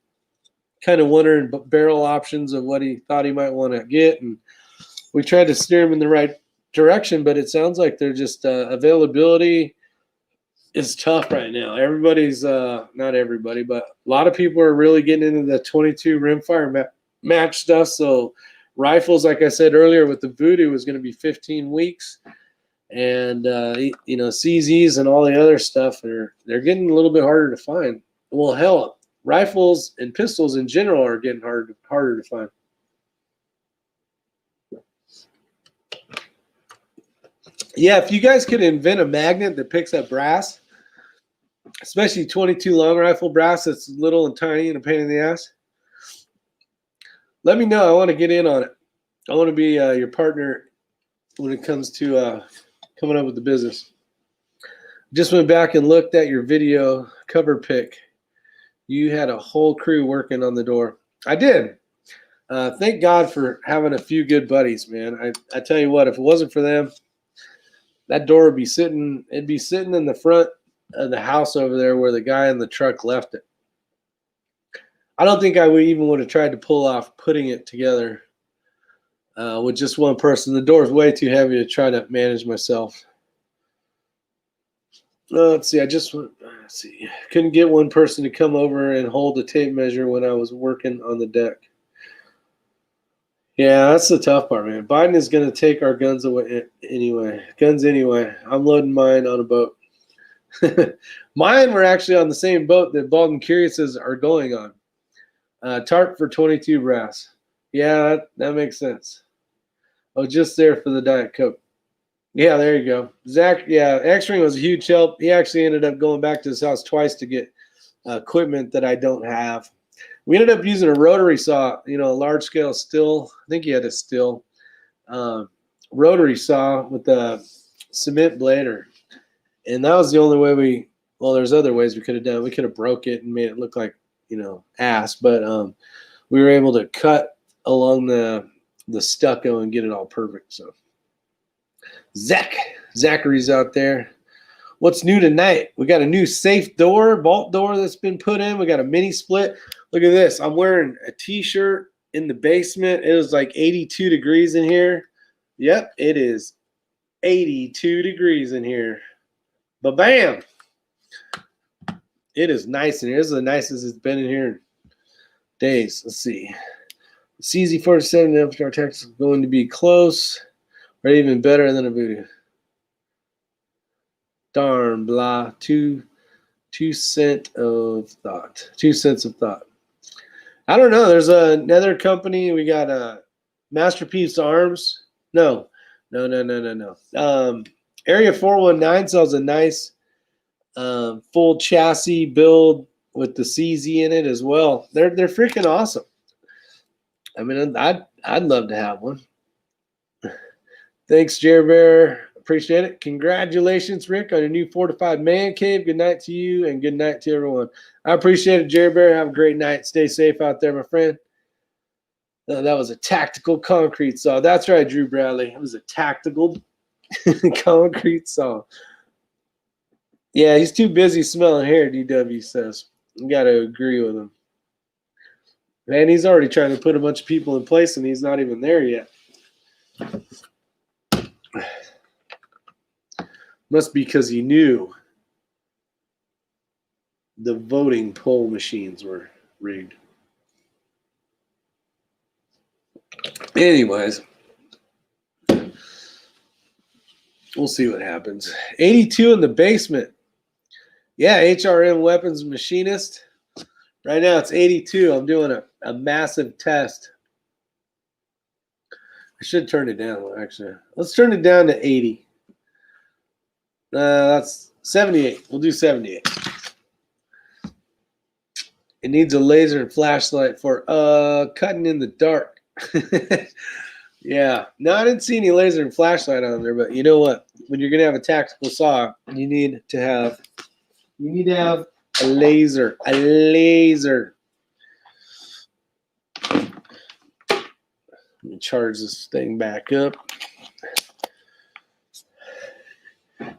kind of wondering barrel options of what he thought he might want to get, and we tried to steer him in the right direction, but it sounds like they're just availability is tough right now. Everybody's not everybody, but a lot of people are really getting into the 22 rimfire match stuff. So rifles, like I said earlier, with the Voodoo is going to be 15 weeks. And, CZs and all the other stuff, they're getting a little bit harder to find. Well, hell, rifles and pistols in general are getting harder to find. Yeah, if you guys could invent a magnet that picks up brass, especially 22 long rifle brass that's little and tiny and a pain in the ass, let me know. I want to get in on it. I want to be your partner when it comes to coming up with the business. Just went back and looked at your video cover pic. You had a whole crew working on the door. I did. Thank God for having a few good buddies, man. I tell you what, if it wasn't for them, that door would be sitting. It'd be sitting in the front of the house over there where the guy in the truck left it. I don't think I would have tried to pull off putting it together with just one person. The door is way too heavy to try to manage myself. Let's see. Couldn't get one person to come over and hold the tape measure when I was working on the deck. Yeah, that's the tough part, man. Biden is going to take our guns away anyway. I'm loading mine on a boat. Mine were actually on the same boat that Bald and Curiouses are going on. Tarp for 22 brass. Yeah, that makes sense. Oh, just there for the Diet Coke. Yeah, there you go. Zach, yeah, X-Ring was a huge help. He actually ended up going back to his house twice to get equipment that I don't have. We ended up using a rotary saw, a large-scale still. I think he had a still rotary saw with a cement blader. And that was the only way there's other ways we could have done it. We could have broke it and made it look like, ass. But we were able to cut along the stucco and get it all perfect. So Zachary's out there. What's new tonight? We got a new safe door, vault door that's been put in. We got a mini split. Look at this. I'm wearing a t-shirt in the basement. It was like 82 degrees in here. Yep, it is 82 degrees in here. But bam! It is nice in here. This is the nicest it's been in here in days. Let's see. CZ47 after our text is going to be close or even better than a voodoo. Darn, blah. 2 cents of thought. 2 cents of thought. I don't know. There's another company. We got Masterpiece Arms. No. Area 419 sells a nice full chassis build with the CZ in it as well. They're freaking awesome. I mean, I'd love to have one. Thanks, Jer Bear. Appreciate it. Congratulations, Rick, on your new fortified man cave. Good night to you and good night to everyone. I appreciate it, Jerry Bear. Have a great night. Stay safe out there, my friend. That was a tactical concrete saw. That's right, Drew Bradley. It was a tactical concrete saw. Yeah, he's too busy smelling hair, DW says. You got to agree with him. Man, he's already trying to put a bunch of people in place, and he's not even there yet. Must be because he knew the voting poll machines were rigged. Anyways, we'll see what happens. 82 in the basement. Yeah, HRM Weapons Machinist. Right now it's 82. I'm doing a massive test. I should turn it down, actually. Let's turn it down to 80. That's 78. We'll do 78. It needs a laser and flashlight for cutting in the dark. Yeah. No, I didn't see any laser and flashlight on there, but you know what? When you're gonna have a tactical saw, you need to have a laser. A laser. Let me charge this thing back up.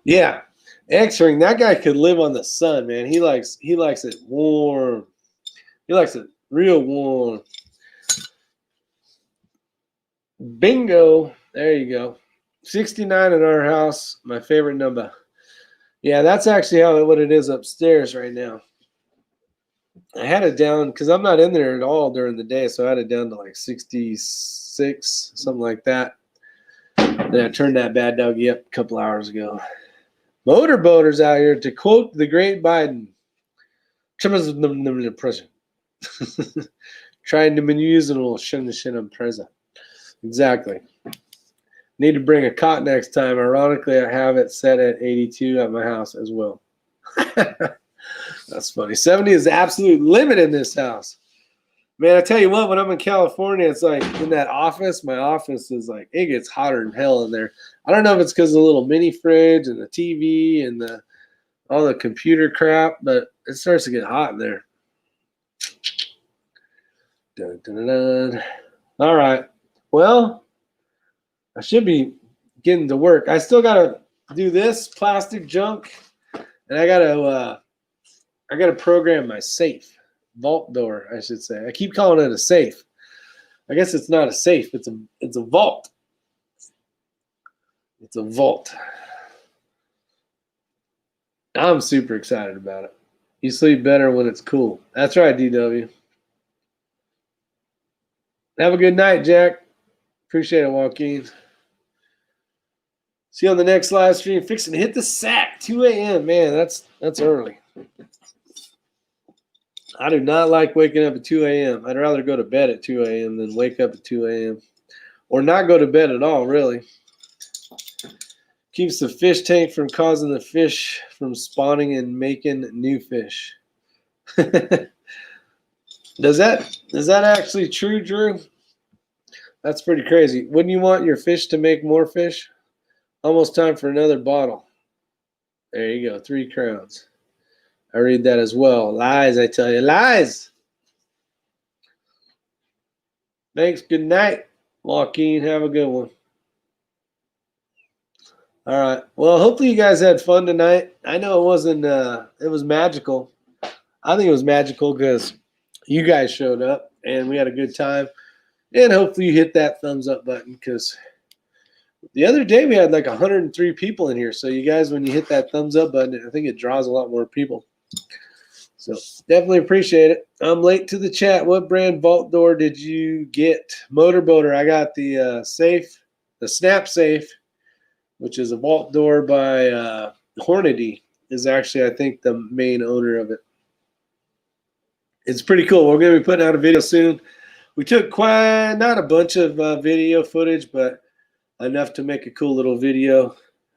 Yeah, X-Ring, that guy could live on the sun, man. He likes it warm. He likes it real warm. Bingo. There you go. 69 in our house, my favorite number. Yeah, that's actually what it is upstairs right now. I had it down because I'm not in there at all during the day, so I had it down to like 66, something like that. Then I turned that bad doggy up a couple hours ago. Motorboaters out here, to quote the great Biden. President. Trying to use a little shin empresa. Exactly. Need to bring a cot next time. Ironically, I have it set at 82 at my house as well. That's funny. 70 is the absolute limit in this house. Man, I tell you what, when I'm in California, it's like in that office, my office is like, it gets hotter than hell in there. I don't know if it's because of the little mini fridge and the TV and all the computer crap, but it starts to get hot in there. Dun, dun, dun, dun. All right. Well, I should be getting to work. I still got to do this plastic junk, and I got to program my safe. Vault door, I should say. I keep calling it a safe. I guess it's not a safe. It's a vault. It's a vault. I'm super excited about it. You sleep better when it's cool. That's right, DW. Have a good night, Jack. Appreciate it, Joaquin. See you on the next live stream. Fixing to hit the sack. 2 a.m. Man, that's early. I do not like waking up at 2 a.m. I'd rather go to bed at 2 a.m. than wake up at 2 a.m. Or not go to bed at all, really. Keeps the fish tank from causing the fish from spawning and making new fish. Is that actually true, Drew? That's pretty crazy. Wouldn't you want your fish to make more fish? Almost time for another bottle. There you go, 3 crowns. I read that as well. Lies, I tell you. Lies. Thanks. Good night, Joaquin. Have a good one. All right. Well, hopefully you guys had fun tonight. I know it wasn't it was magical. I think it was magical because you guys showed up and we had a good time. And hopefully you hit that thumbs up button because the other day we had like 103 people in here. So you guys, when you hit that thumbs up button, I think it draws a lot more people. So definitely appreciate it. I'm late to the chat. What brand vault door did you get? Motorboater. I got the safe, the Snap Safe, which is a vault door by Hornady. Is actually, I think, the main owner of it. It's pretty cool. We're going to be putting out a video soon. We took not a bunch of video footage, but enough to make a cool little video.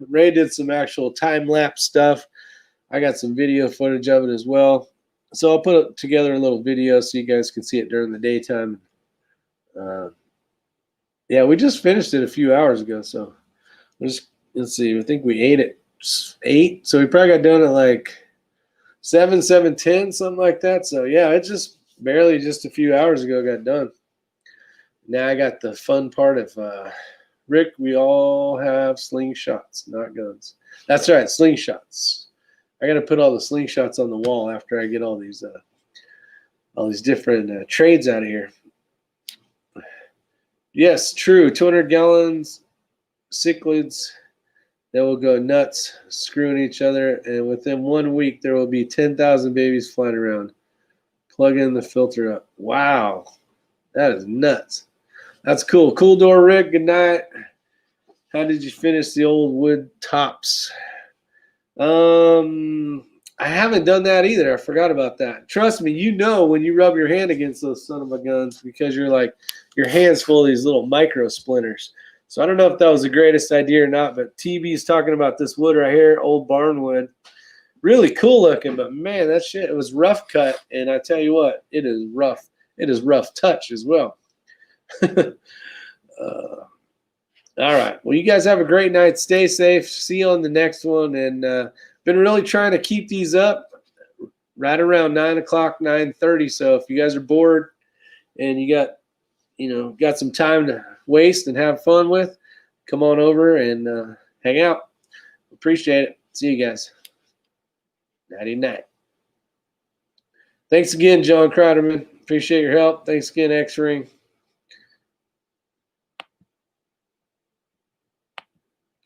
Ray did some actual time-lapse stuff. I got some video footage of it as well. So I'll put together a little video so you guys can see it during the daytime. Yeah, we just finished it a few hours ago. So let's see. I think we ate at 8. So we probably got done at like 7:10, something like that. So yeah, it just barely just a few hours ago got done. Now I got the fun part of Rick. We all have slingshots, not guns. That's right, slingshots. I got to put all the slingshots on the wall after I get all these different trades out of here. Yes, true. 200 gallons, cichlids that will go nuts, screwing each other, and within 1 week there will be 10,000 babies flying around. Plug in the filter up. Wow, that is nuts. That's cool. Cool door, Rick. Good night. How did you finish the old wood tops? I haven't done that either. I forgot about that. Trust me, you know when you rub your hand against those son of a guns because you're like your hand's full of these little micro splinters. So I don't know if that was the greatest idea or not, but TB's talking about this wood right here, old barn wood. Really cool looking, but man, that shit, it was rough cut, and I tell you what, it is rough. It is rough touch as well. All right. Well, you guys have a great night. Stay safe. See you on the next one. And been really trying to keep these up right around 9 o'clock, 9:30. So if you guys are bored and you got some time to waste and have fun with, come on over and hang out. Appreciate it. See you guys. Nighty night. Thanks again, John Kreiderman. Appreciate your help. Thanks again, X-Ring.